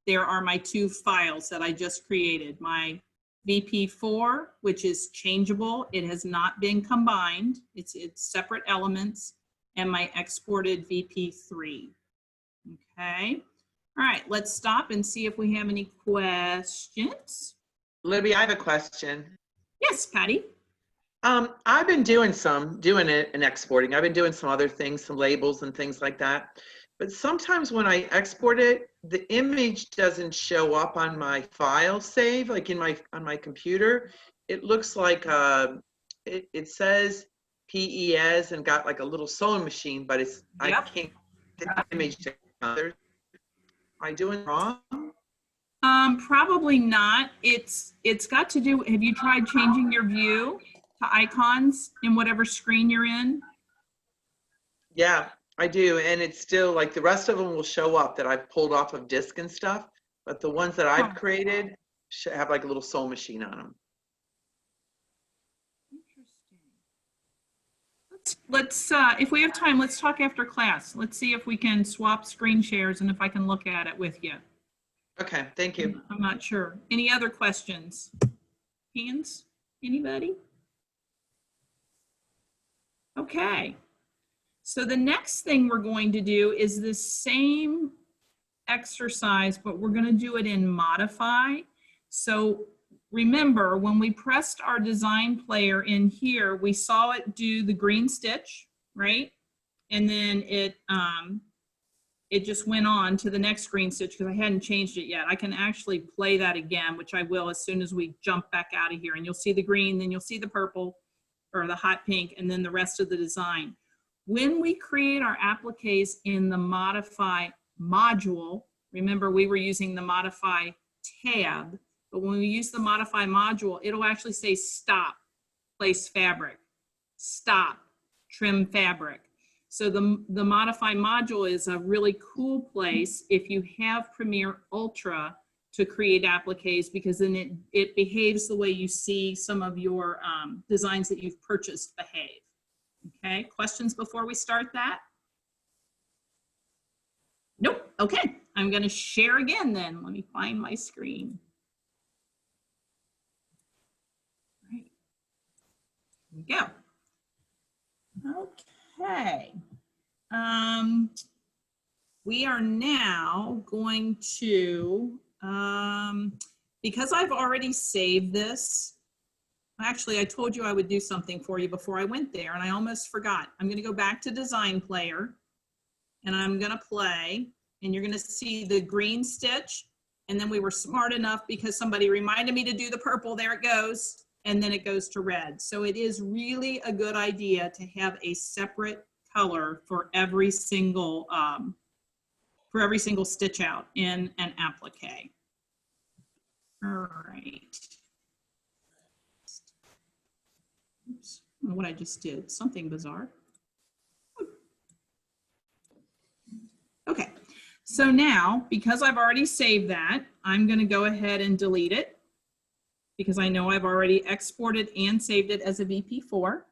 There are my two files that I just created. My VP4, which is changeable. It has not been combined. It's separate elements. And my exported VP3. Okay. All right, let's stop and see if we have any questions. Libby, I have a question. Yes, Patty. I've been doing it and exporting. I've been doing some other things, some labels and things like that. But sometimes when I export it, the image doesn't show up on my file save, like on my computer. It looks like it says PES and got like a little sewing machine, but it's I can't get the image to others. Am I doing wrong? Probably not. It's got to do, have you tried changing your view to icons in whatever screen you're in? Yeah, I do. And it's still like the rest of them will show up that I've pulled off of disk and stuff. But the ones that I've created should have like a little sewing machine on them. Let's if we have time, let's talk after class. Let's see if we can swap screen shares and if I can look at it with you. Okay, thank you. I'm not sure. Any other questions? Hands? Anybody? Okay. So the next thing we're going to do is the same exercise, but we're going to do it in Modify. So remember, when we pressed our design player in here, we saw it do the green stitch, right? And then it just went on to the next green stitch because I hadn't changed it yet. I can actually play that again, which I will as soon as we jump back out of here. And you'll see the green, then you'll see the purple or the hot pink, and then the rest of the design. when we create our appliques in the modify module, remember we were using the modify tab, but when we use the modify module, it'll actually say stop, place fabric, stop, trim fabric. So the modify module is a really cool place if you have Premiere Ultra to create appliques, because then it behaves the way you see some of your designs that you've purchased behave. Okay, questions before we start that? Nope, okay. I'm gonna share again then. Let me find my screen. Right. Here we go. Okay. We are now going to, because I've already saved this, actually I told you I would do something for you before I went there and I almost forgot. I'm gonna go back to Design Player and I'm gonna play and you're gonna see the green stitch, and then we were smart enough because somebody reminded me to do the purple, there it goes, and then it goes to red. So it is really a good idea to have a separate color for every single stitch out in an applique. All right. Oops, I don't know what I just did, something bizarre. Okay, so now, because I've already saved that, I'm gonna go ahead and delete it because I know I've already exported and saved it as a VP4.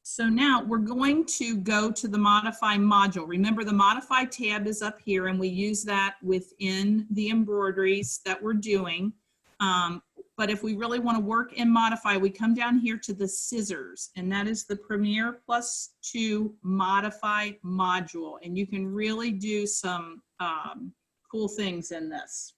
So now we're going to go to the modify module. Remember the modify tab is up here and we use that within the embroideries that we're doing. But if we really want to work in modify, we come down here to the scissors, and that is the Premiere +2 modify module. And you can really do some cool things in this.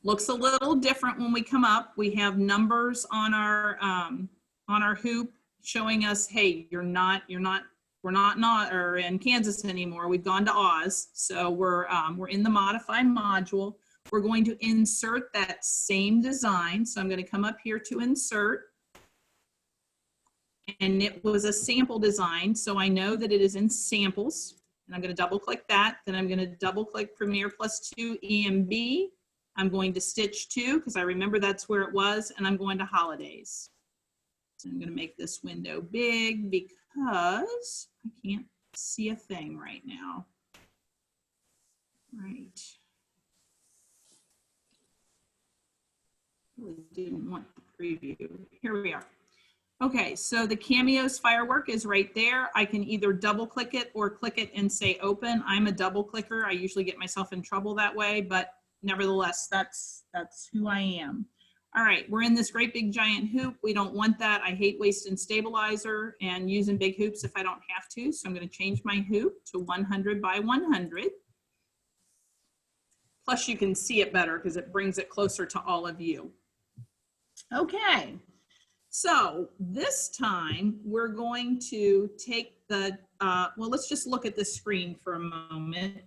Looks a little different when we come up. We have numbers on our hoop showing us, hey, we're not or in Kansas anymore. We've gone to Oz. So we're in the modify module. We're going to insert that same design. So I'm going to come up here to insert. And it was a sample design. So I know that it is in samples. And I'm going to double click that. Then I'm going to double click Premiere +2 EMB. I'm going to stitch 2 because I remember that's where it was, and I'm going to holidays. So I'm going to make this window big because I can't see a thing right now. Right. Really didn't want the preview. Here we are. Okay, so the Cameos firework is right there. I can either double click it or click it and say open. I'm a double clicker. I usually get myself in trouble that way, but nevertheless, that's who I am. All right, we're in this great big giant hoop. We don't want that. I hate wasting stabilizer and using big hoops if I don't have to. So I'm going to change my hoop to 100 by 100. Plus you can see it better because it brings it closer to all of you. Okay, so this time we're going to take the, well, let's just look at the screen for a moment.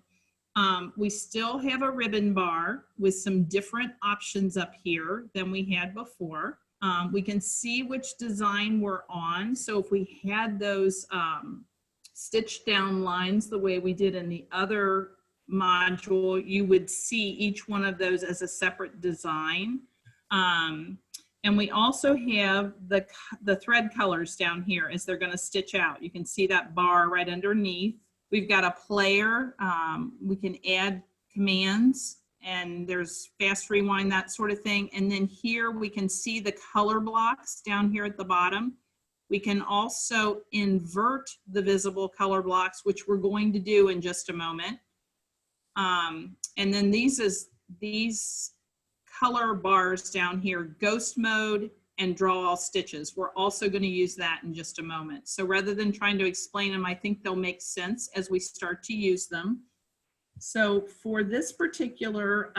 We still have a ribbon bar with some different options up here than we had before. We can see which design we're on. So if we had those stitched down lines the way we did in the other module, you would see each one of those as a separate design. And we also have the thread colors down here as they're going to stitch out. You can see that bar right underneath. We've got a player. We can add commands, and there's fast rewind, that sort of thing. And then here we can see the color blocks down here at the bottom. We can also invert the visible color blocks, which we're going to do in just a moment. And then these color bars down here, ghost mode and draw all stitches. We're also going to use that in just a moment. So rather than trying to explain them, I think they'll make sense as we start to use them. So for this particular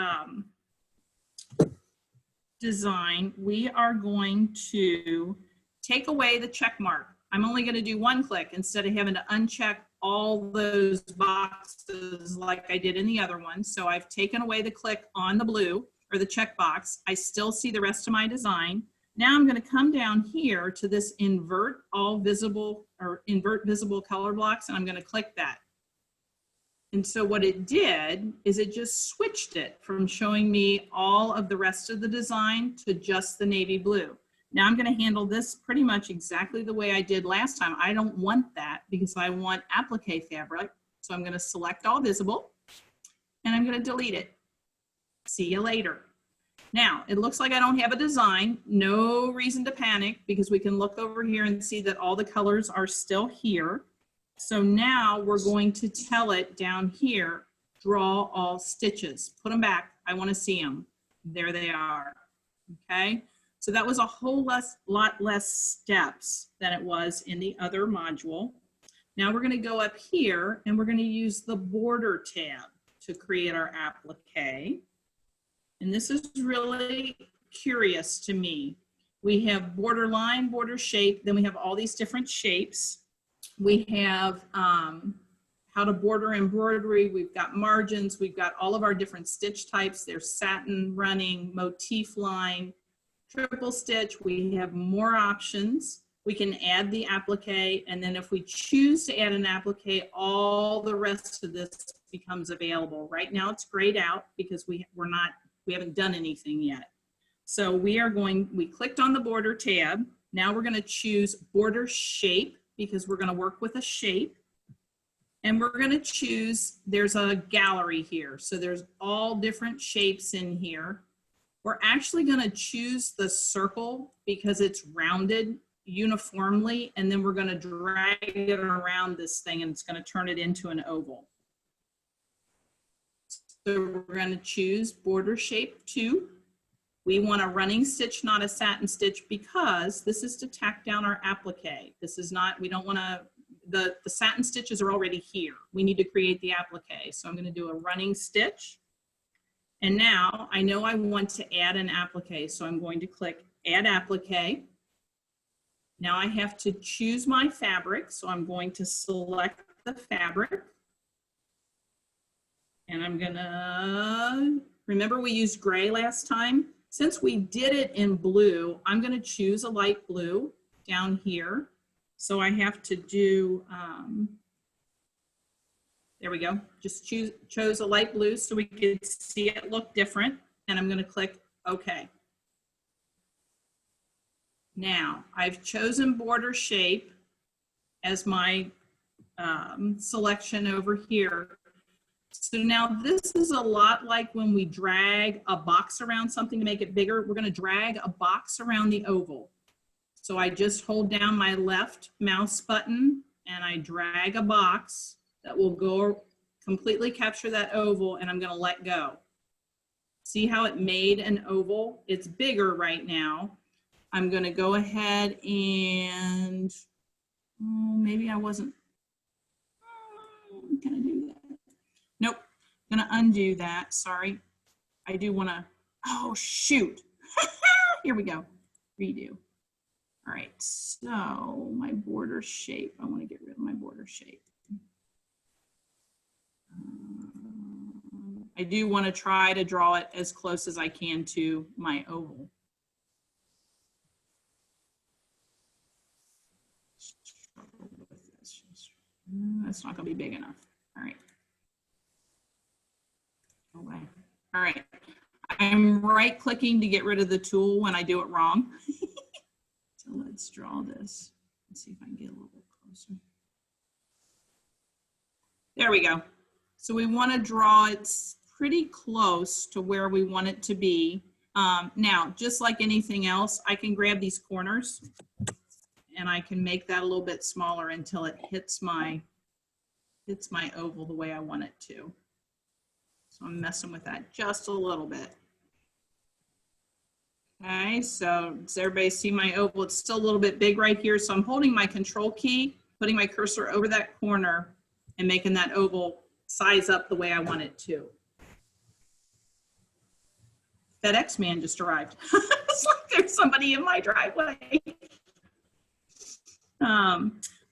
design, we are going to take away the check mark. I'm only going to do one click instead of having to uncheck all those boxes like I did in the other one. So I've taken away the click on the blue or the check box. I still see the rest of my design. Now I'm going to come down here to this invert visible color blocks, and I'm going to click that. And so what it did is it just switched it from showing me all of the rest of the design to just the navy blue. Now I'm going to handle this pretty much exactly the way I did last time. I don't want that because I want applique fabric. So I'm going to select all visible and I'm going to delete it. See you later. Now it looks like I don't have a design. No reason to panic because we can look over here and see that all the colors are still here. So now we're going to tell it down here, draw all stitches. Put them back. I want to see them. There they are. Okay. So that was a whole lot less steps than it was in the other module. Now we're going to go up here and we're going to use the border tab to create our applique. And this is really curious to me. We have border line, border shape, then we have all these different shapes. We have how to border embroidery. We've got margins. We've got all of our different stitch types. There's satin, running, motif line, triple stitch. We have more options. We can add the applique. And then if we choose to add an applique, all the rest of this becomes available. Right now it's grayed out because we haven't done anything yet. So we clicked on the border tab. Now we're going to choose border shape because we're going to work with a shape. And we're going to choose, there's a gallery here. So there's all different shapes in here. We're actually going to choose the circle because it's rounded uniformly. And then we're going to drag it around this thing and it's going to turn it into an oval. So we're going to choose border shape 2. We want a running stitch, not a satin stitch, because this is to tack down our applique. This is not, we don't want to, the satin stitches are already here. We need to create the applique. So I'm going to do a running stitch. And now I know I want to add an applique. So I'm going to click add applique. Now I have to choose my fabric. So I'm going to select the fabric. And I'm gonna, remember we used gray last time? Since we did it in blue, I'm gonna choose a light blue down here. So I have to do, there we go. Just chose a light blue so we could see it look different. And I'm gonna click OK. Now I've chosen border shape as my selection over here. So now this is a lot like when we drag a box around something to make it bigger. We're going to drag a box around the oval. So I just hold down my left mouse button and I drag a box that will go completely capture that oval, and I'm going to let go. See how it made an oval? It's bigger right now. I'm going to go ahead and maybe I wasn't. Can I do that? Nope, I'm gonna undo that, sorry. I do wanna, oh shoot. Here we go, redo. All right, so my border shape, I wanna get rid of my border shape. I do wanna try to draw it as close as I can to my oval. That's not gonna be big enough, all right. Away. All right, I'm right clicking to get rid of the tool when I do it wrong. So let's draw this. Let's see if I can get a little bit closer. There we go. So we want to draw it pretty close to where we want it to be. Now, just like anything else, I can grab these corners and I can make that a little bit smaller until it hits my oval the way I want it to. So I'm messing with that just a little bit. Okay, so does everybody see my oval? It's still a little bit big right here. So I'm holding my control key, putting my cursor over that corner and making that oval size up the way I want it to. FedEx man just arrived. It's like there's somebody in my driveway.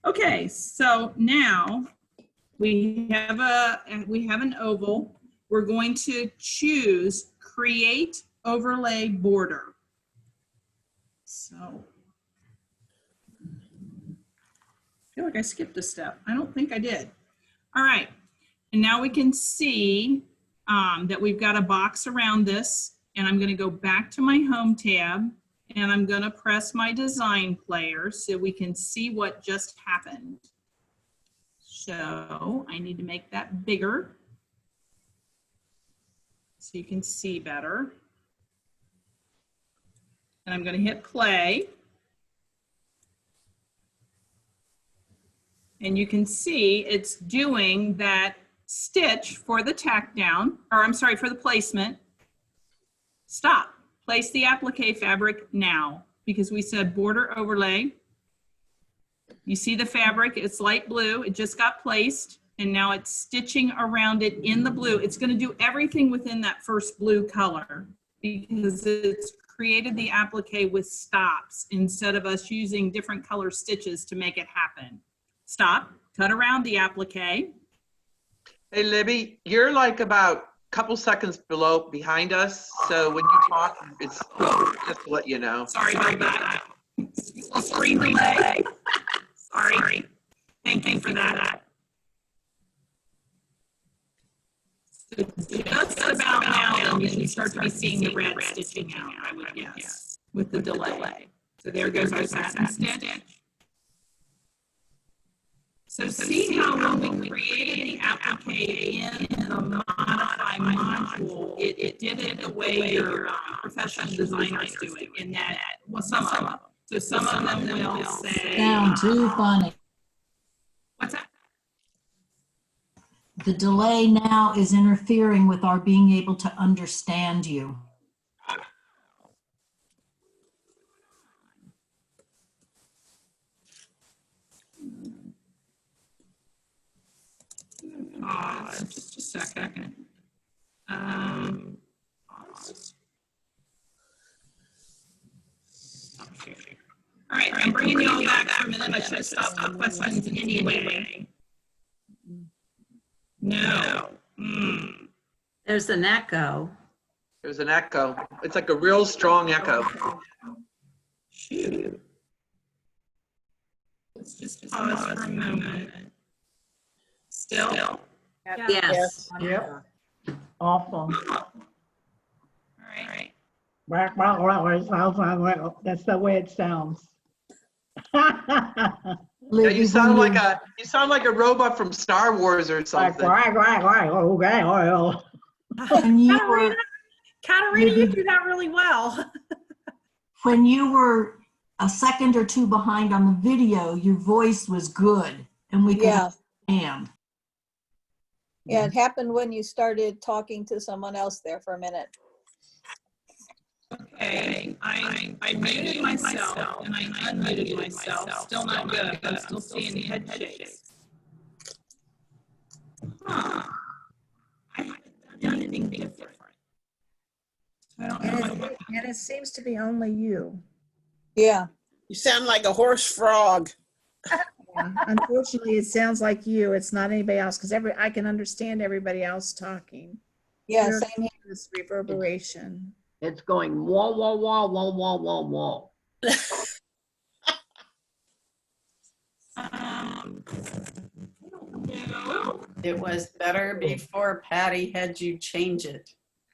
Okay, so now we have an oval. We're going to choose create overlay border. So I feel like I skipped a step. I don't think I did. All right. And now we can see that we've got a box around this, and I'm going to go back to my home tab, and I'm going to press my design player so we can see what just happened. So I need to make that bigger so you can see better. And I'm going to hit play. And you can see it's doing that stitch for the tack down, or I'm sorry, for the placement. Stop. Place the applique fabric now, because we said border overlay. You see the fabric, it's light blue, it just got placed, and now it's stitching around it in the blue. It's going to do everything within that first blue color because it's created the applique with stops instead of us using different color stitches to make it happen. Stop, cut around the applique. Hey, Libby, you're like about a couple seconds behind us. So when you talk, it's just to let you know. Sorry about that. Screen delay. Sorry. Thank you for that. So just about now, then you should start to be seeing the red stitching out, I would guess, with the delay. So there goes our satin stitch. So see how when we created the applique in the modify module, it did it the way your professional designers do it, in that, well, some of them. So some of them will say. Sound too funny. What's that? The delay now is interfering with our being able to understand you. Just a second. Pause. Okay. All right, I'm bringing you all back for a minute. I should have stopped the questions anyway. No. There's an echo. There's an echo. It's like a real strong echo. Shoot. Let's just pause for a moment. Still? Yes. Yep. Awful. All right. That's the way it sounds. Yeah, Libby, you sound when like a robot from Star Wars or something. when you were Katarina, you do that really well. when you were a second or two behind on the video, your voice was good and we could understand. Yeah, it happened when you started talking to someone else there for a minute. Okay, I muted myself and I unmuted myself. Still not good. I'm still seeing head shakes. I haven't done anything different. I don't know. And it seems to be only you. Yeah. You sound like a horse frog. Unfortunately, it sounds like you. It's not anybody else, because I can understand everybody else talking. Yeah, You're same here. this reverberation. It's going wah, wah, wah, wah, wah, wah, wah. It was better before Patty had you change it.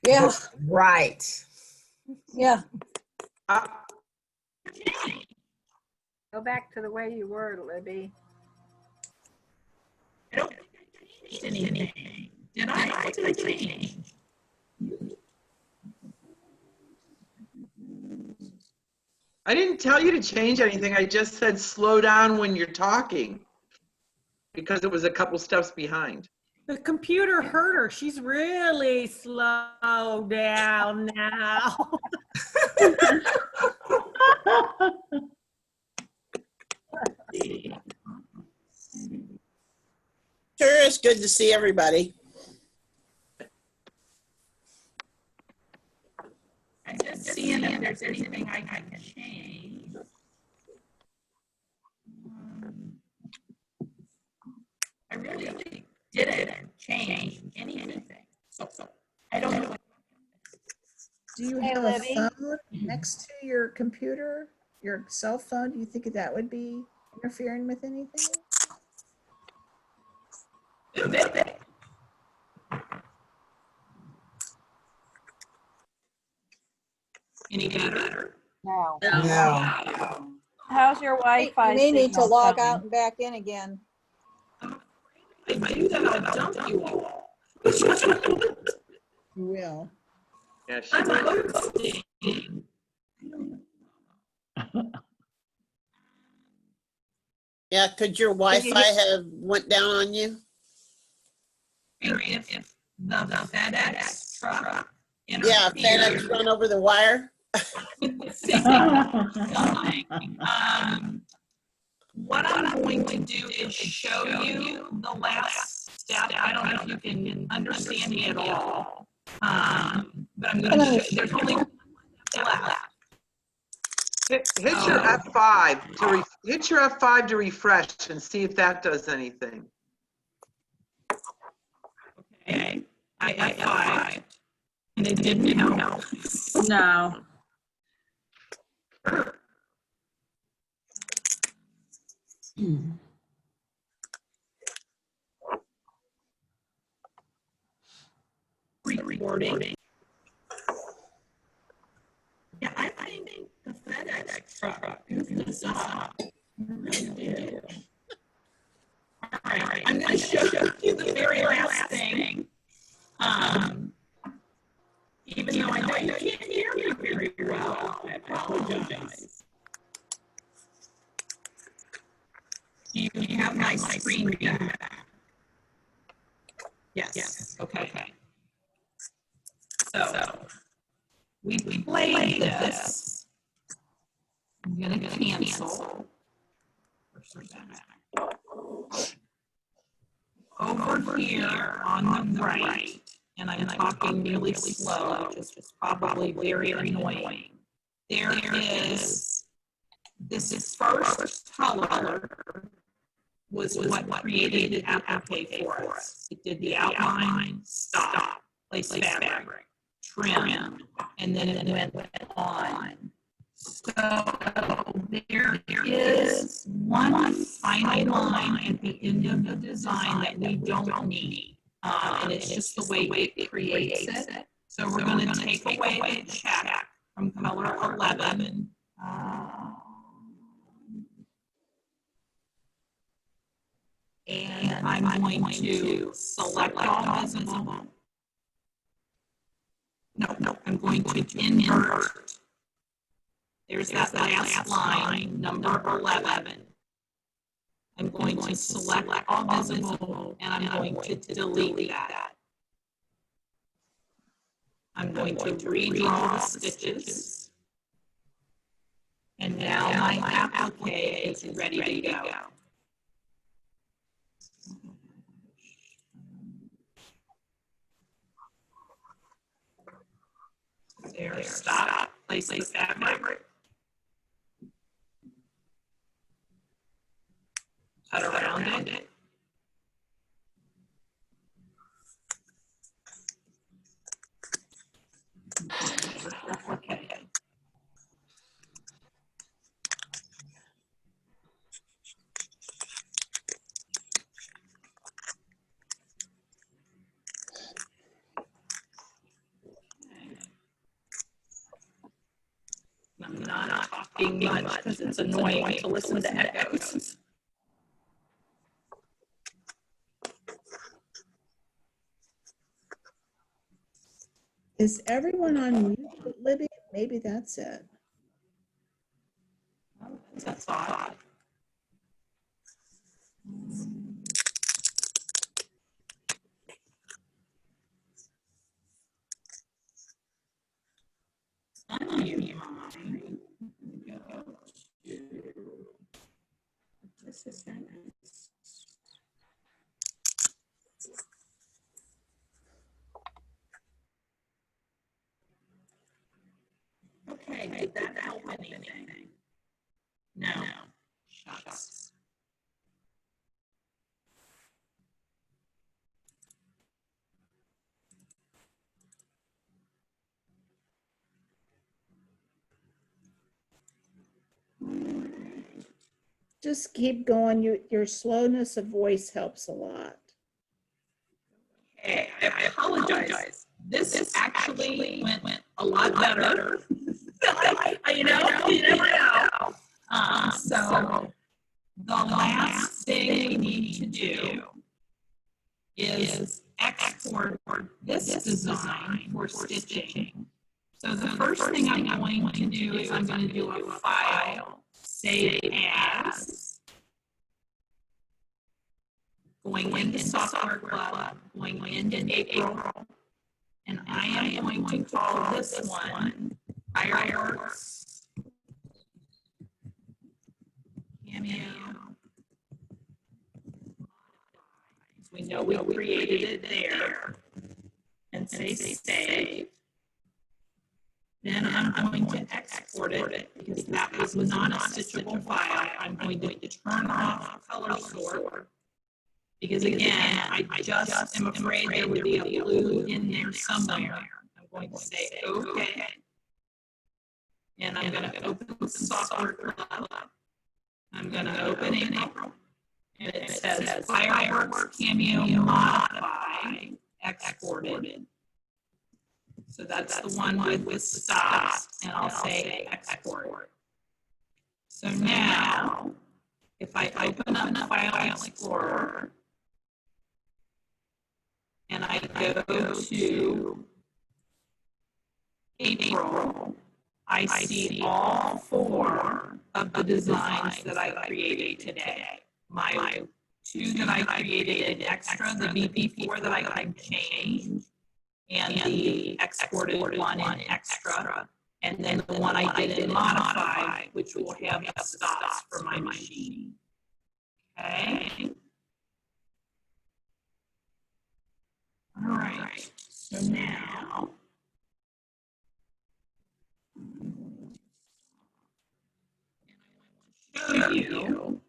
Yeah. Right. Yeah. Go back to the way you were, Libby. I don't think I changed anything. Did I? What did I change? I didn't tell you to change anything. I just said slow down when you're talking because it was a couple steps behind. The computer heard her. She's really slow down now. Sure, it's good to see everybody. I'm just seeing if there's anything I can change. I really didn't change anything. So I don't know. Do you Hey, have Libby. a phone next to your computer? your cell phone, do you think that would be interfering with anything? Any better? No. No. How's your Wi-Fi You may need to signal log coming? out and back in again. If I do that, I'll dump you all. You will. Yeah, she I'm will. hosting. Yeah, could your Wi-Fi have went down on you? If the FedEx truck. Yeah, FedEx run over the wire. What I'm going to do is show you the last step. I don't know if you can understand me at all. But I'm going to show, there's only one step left. Hit your F5 to hit your F5 to refresh and see if that does anything. Okay, I F5 and it didn't help. No. Recording. Yeah, I think the FedEx truck goofed this up. I really do. All right, I'm going to show you the very last thing. Even though I know you can't hear me very well, I apologize. You have my screen back. Yes. Okay. So we played this. I'm gonna cancel. Over here on the right, and I'm talking really slow, which is probably very annoying. There is this first color was what created the applique for us. It did the outline, stop, place fabric, trim, and then it went on. So there is one final line at the end of the design that we don't need. And it's just the way it creates it. So we're going to take away the check from color 11. And I'm going to select all visible. No, I'm going to invert. There's that last line, number 11. I'm going to select all visible, and I'm going to delete that. I'm going to redraw the stitches. And now my applique is ready to go. There, stop, place the fabric. Cut around it. Okay. I'm not talking much because it's annoying to listen to echoes. Is everyone on mute, Libby? Maybe that's it. That's odd. Unmute mine. This is nice. Okay, Just keep going. Your slowness of voice helps a lot. Okay, I apologize. This actually went a lot better. You never know. So the last thing we need to do is export this design for stitching. So the first thing I'm going to do is I'm going to do a file, save as, going into Software Club, going into April, and I am going to call this one Fireworks Cameo. We know we created it there, and say save. Then I'm going to export it because that was not a stitchable file. I'm going to turn off color sort because again, I just am afraid there would be a blue in there somewhere. I'm going to say okay. And I'm going to open the Software Club. I'm going to open April. And it says Fireworks Cameo Modify Exported. So that's the one with stops, and I'll say export. So now, if I open up File Explorer, and I go to April, I see all 4 of the designs that I created today. My 2 that I created in extra, the BP4 that I can change, and the exported one in extra, and then the one I did in modify, which will have the stops for my machine. Okay. All right. So now, show you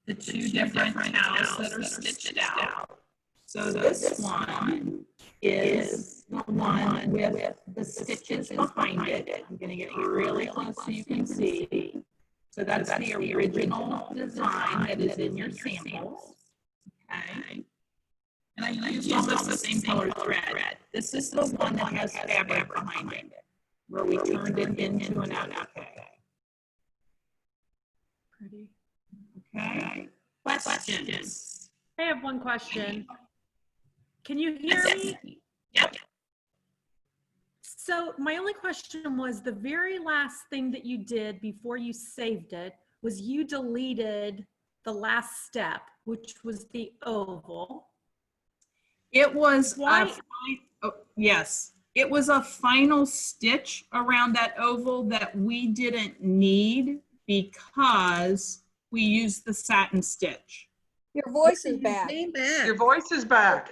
the 2 different towels that are stitched out. So this one is the one with the stitches behind it. I'm going to get really close so you can see. So that's the original design that is in your samples. Okay. And I used almost the same color thread. This is the one that has fabric behind it, where we turned it into an applique. Pretty. Okay. Questions? I have one question. Can you hear me? Yep. So my only question was, the very last thing that you did before you saved it was you deleted the last step, which was the oval. It was Why? Yes, it was a final stitch around that oval that we didn't need because we used the satin stitch. Your voice is back. Your voice is back.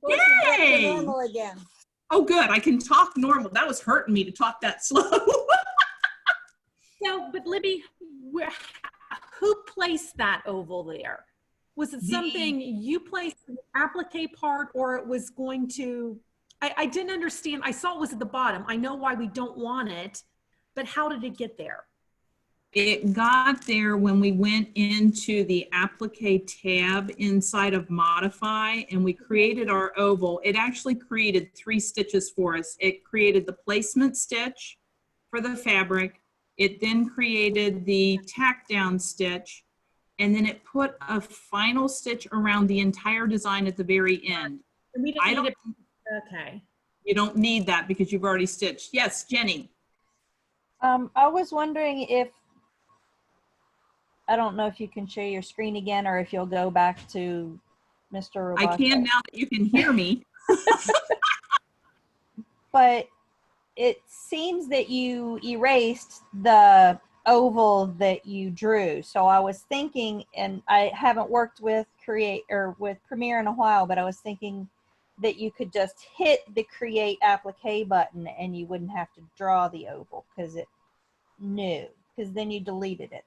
Voice is back to Yay! normal again. Oh, good. I can talk normal. That was hurting me to talk that slow. So, but Libby, who placed that oval there? Was it something you placed in the applique part, or it was going to, I didn't understand. I saw it was at the bottom. I know why we don't want it, but how did it get there? It got there when we went into the applique tab inside of Modify and we created our oval. It actually created 3 stitches for us. It created the placement stitch for the fabric. It then created the tack down stitch, and then it put a final stitch around the entire design at the very end. And we didn't need it. Okay. You don't need that because you've already stitched. Yes, Jenny. I was wondering if, I don't know if you can share your screen again or if you'll go back to Mr. Roboto. I can now that you can hear me. But it seems that you erased the oval that you drew. So I was thinking, and I haven't worked with with Premiere in a while, but I was thinking that you could just hit the Create Applique button and you wouldn't have to draw the oval because it knew, because then you deleted it.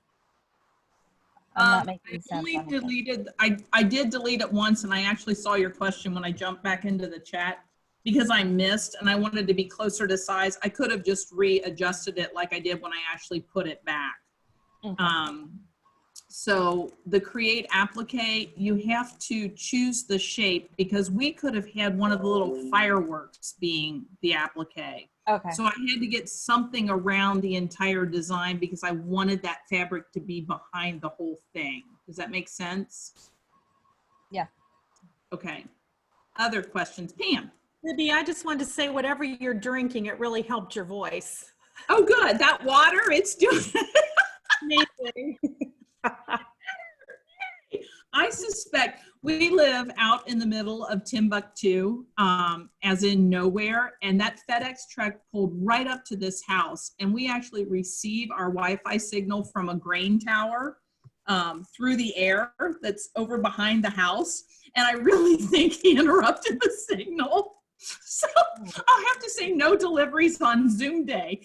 I'm not making sense. I did delete it once, and I actually saw your question when I jumped back into the chat because I missed and I wanted to be closer to size. I could have just readjusted it like I did when I actually put it back. So the create applique, you have to choose the shape because we could have had one of the little fireworks being the applique. Okay. So I had to get something around the entire design because I wanted that fabric to be behind the whole thing. Does that make sense? Yeah. Okay. Other questions? Pam? Libby, I just wanted to say whatever you're drinking, it really helped your voice. Oh, good. That water, it's doing Amazing. I suspect we live out in the middle of Timbuktu, as in nowhere, and that FedEx truck pulled right up to this house, and we actually receive our Wi-Fi signal from a grain tower through the air that's over behind the house, and I really think he interrupted the signal. So I'll have to say no deliveries on Zoom day.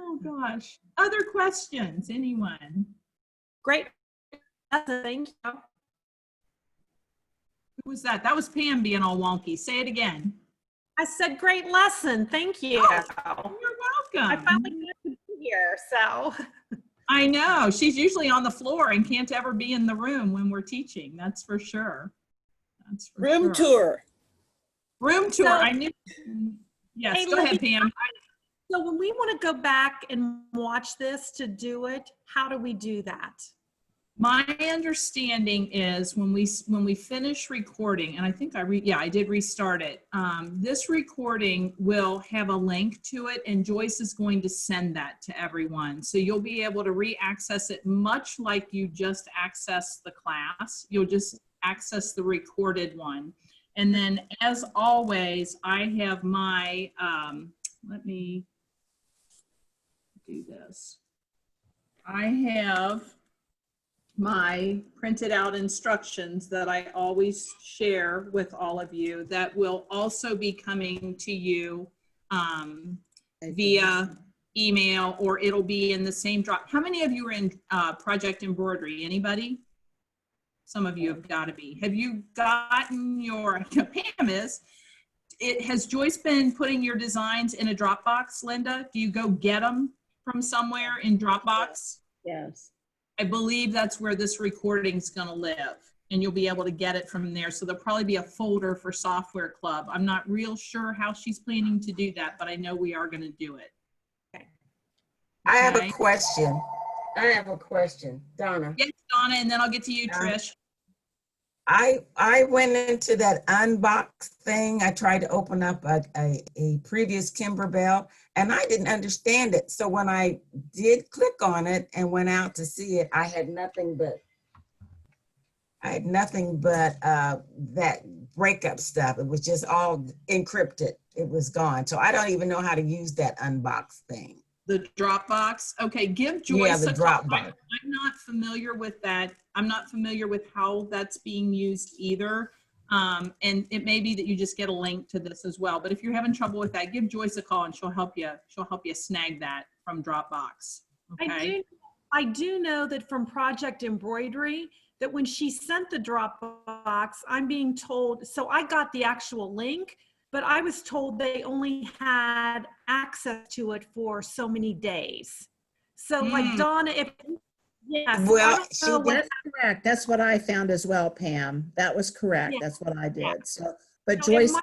Oh gosh. Other questions, anyone? Great. Thank you. Who was that? That was Pam being all wonky. Say it again. I said great lesson. Thank you. Oh, you're welcome. I finally got to be here, so. I know. She's usually on the floor and can't ever be in the room when we're teaching. That's for sure. That's for Room sure. tour. Room tour. So- I knew. Yes, Hey, go ahead, Libby, Pam. So when we want to go back and watch this to do it, how do we do that? My understanding is when we finish recording, and I think I did restart it. This recording will have a link to it, and Joyce is going to send that to everyone. So you'll be able to re-access it much like you just accessed the class. You'll just access the recorded one. And then as always, I have my, let me do this. I have my printed out instructions that I always share with all of you that will also be coming to you via email, or it'll be in the same drop. How many of you are in Project Embroidery? Anybody? Some of you have got to be. Have you gotten your, Pam is, has Joyce been putting your designs in a Dropbox, Linda? Do you go get them from somewhere in Dropbox? Yes. I believe that's where this recording is going to live, and you'll be able to get it from there. So there'll probably be a folder for Software Club. I'm not real sure how she's planning to do that, but I know we are going to do it. I have Okay. a question. Donna. Yes, Donna, and then I'll get to you, Trish. I went into that unbox thing. I tried to open up a previous Kimberbell, and I didn't understand it. So when I did click on it and went out to see it, I had nothing but that breakup stuff. It was just all encrypted. It was gone. So I don't even know how to use that unbox thing. The Dropbox. Okay, give Joyce the a call. Dropbox. I'm not familiar with that. I'm not familiar with how that's being used either. And it may be that you just get a link to this as well. But if you're having trouble with that, give Joyce a call and she'll help you. She'll help you snag that from Dropbox. Okay. I do know that from Project Embroidery, that when she sent the Dropbox, I'm being told, so I got the actual link, but I was told they only had access to it for so many days. So like Donna, if, yeah. So Well, that's correct. That's what I found as well, Pam. That was correct. Yeah. That's what I did. So, but So it Joyce,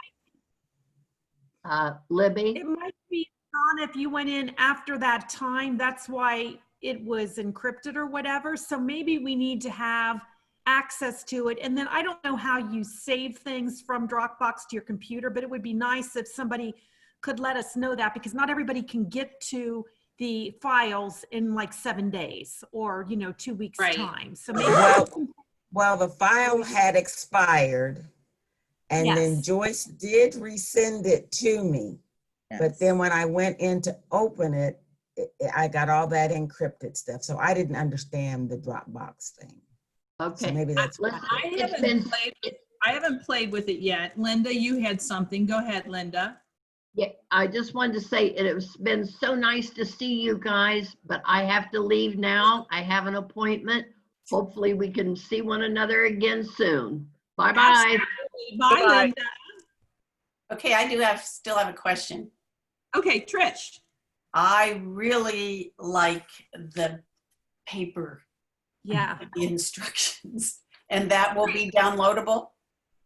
Libby? It might be, Donna, if you went in after that time, that's why it was encrypted or whatever. So maybe we need to have access to it. And then I don't know how you save things from Dropbox to your computer, but it would be nice if somebody could let us know that, because not everybody can get to the files in like 7 days or, 2 weeks time. So maybe Well, the file had expired, and then Yes. Joyce did resend it to me. But then when I went in to open it, I got all that encrypted stuff. So I didn't understand the Dropbox thing. Okay. So maybe that's I haven't played with it yet. Linda, you had something. Go ahead, Linda. Yeah, I just wanted to say it has been so nice to see you guys, but I have to leave now. I have an appointment. Hopefully we can see one another again soon. Bye-bye. Bye, Linda. Okay, I still have a question. Okay, Trish. I really like the paper, Yeah. the instructions, and that will be downloadable.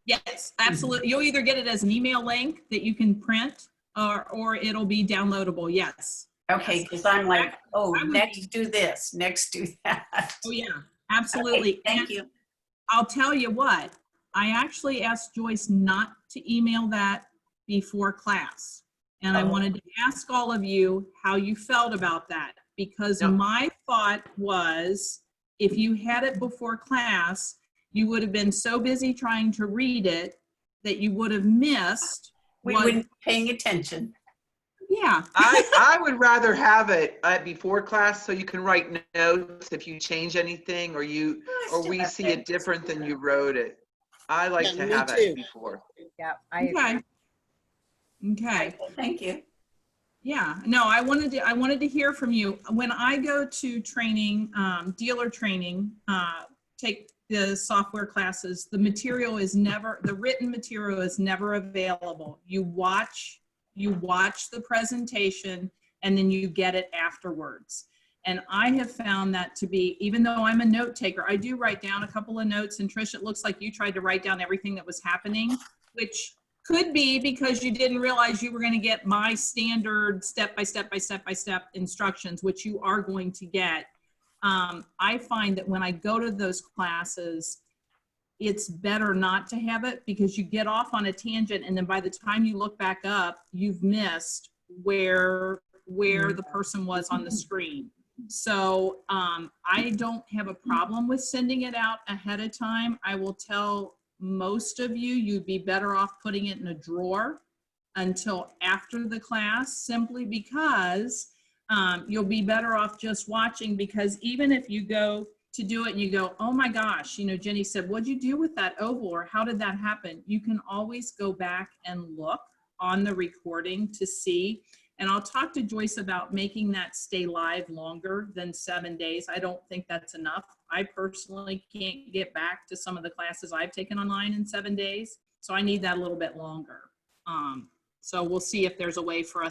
Yes, absolutely. You'll either get it as an email link that you can print, or it'll be downloadable. Yes. Okay, Yes. because I'm like, oh, I would next do this, next do that. Oh yeah, absolutely. Okay, thank And you. I'll tell you what, I actually asked Joyce not to email that before class. And I Oh. wanted to ask all of you how you felt about that, because No. my thought was, if you had it before class, you would have been so busy trying to read it that you would have missed We what, wouldn't be paying attention. yeah. I would rather have it before class so you can write notes if you change anything or we see it different than you wrote it. I like Yeah, to me have too. it before. Yeah, I agree. Okay. Okay. Thank you. Yeah, no, I wanted to hear from you. When I go to training, dealer training, take the software classes, the written material is never available. You watch the presentation and then you get it afterwards. And I have found that to be, even though I'm a note taker, I do write down a couple of notes. And Trish, it looks like you tried to write down everything that was happening, which could be because you didn't realize you were going to get my standard step by step instructions, which you are going to get. I find that when I go to those classes, it's better not to have it because you get off on a tangent, and then by the time you look back up, you've missed where the person was on the screen. So I don't have a problem with sending it out ahead of time. I will tell most of you, you'd be better off putting it in a drawer until after the class, simply because you'll be better off just watching, because even if you go to do it and you go, oh my gosh, Jenny said, what'd you do with that oval, or how did that happen? You can always go back and look on the recording to see. And I'll talk to Joyce about making that stay live longer than 7 days. I don't think that's enough. I personally can't get back to some of the classes I've taken online in 7 days. So I need that a little bit longer. So we'll see if there's a way for us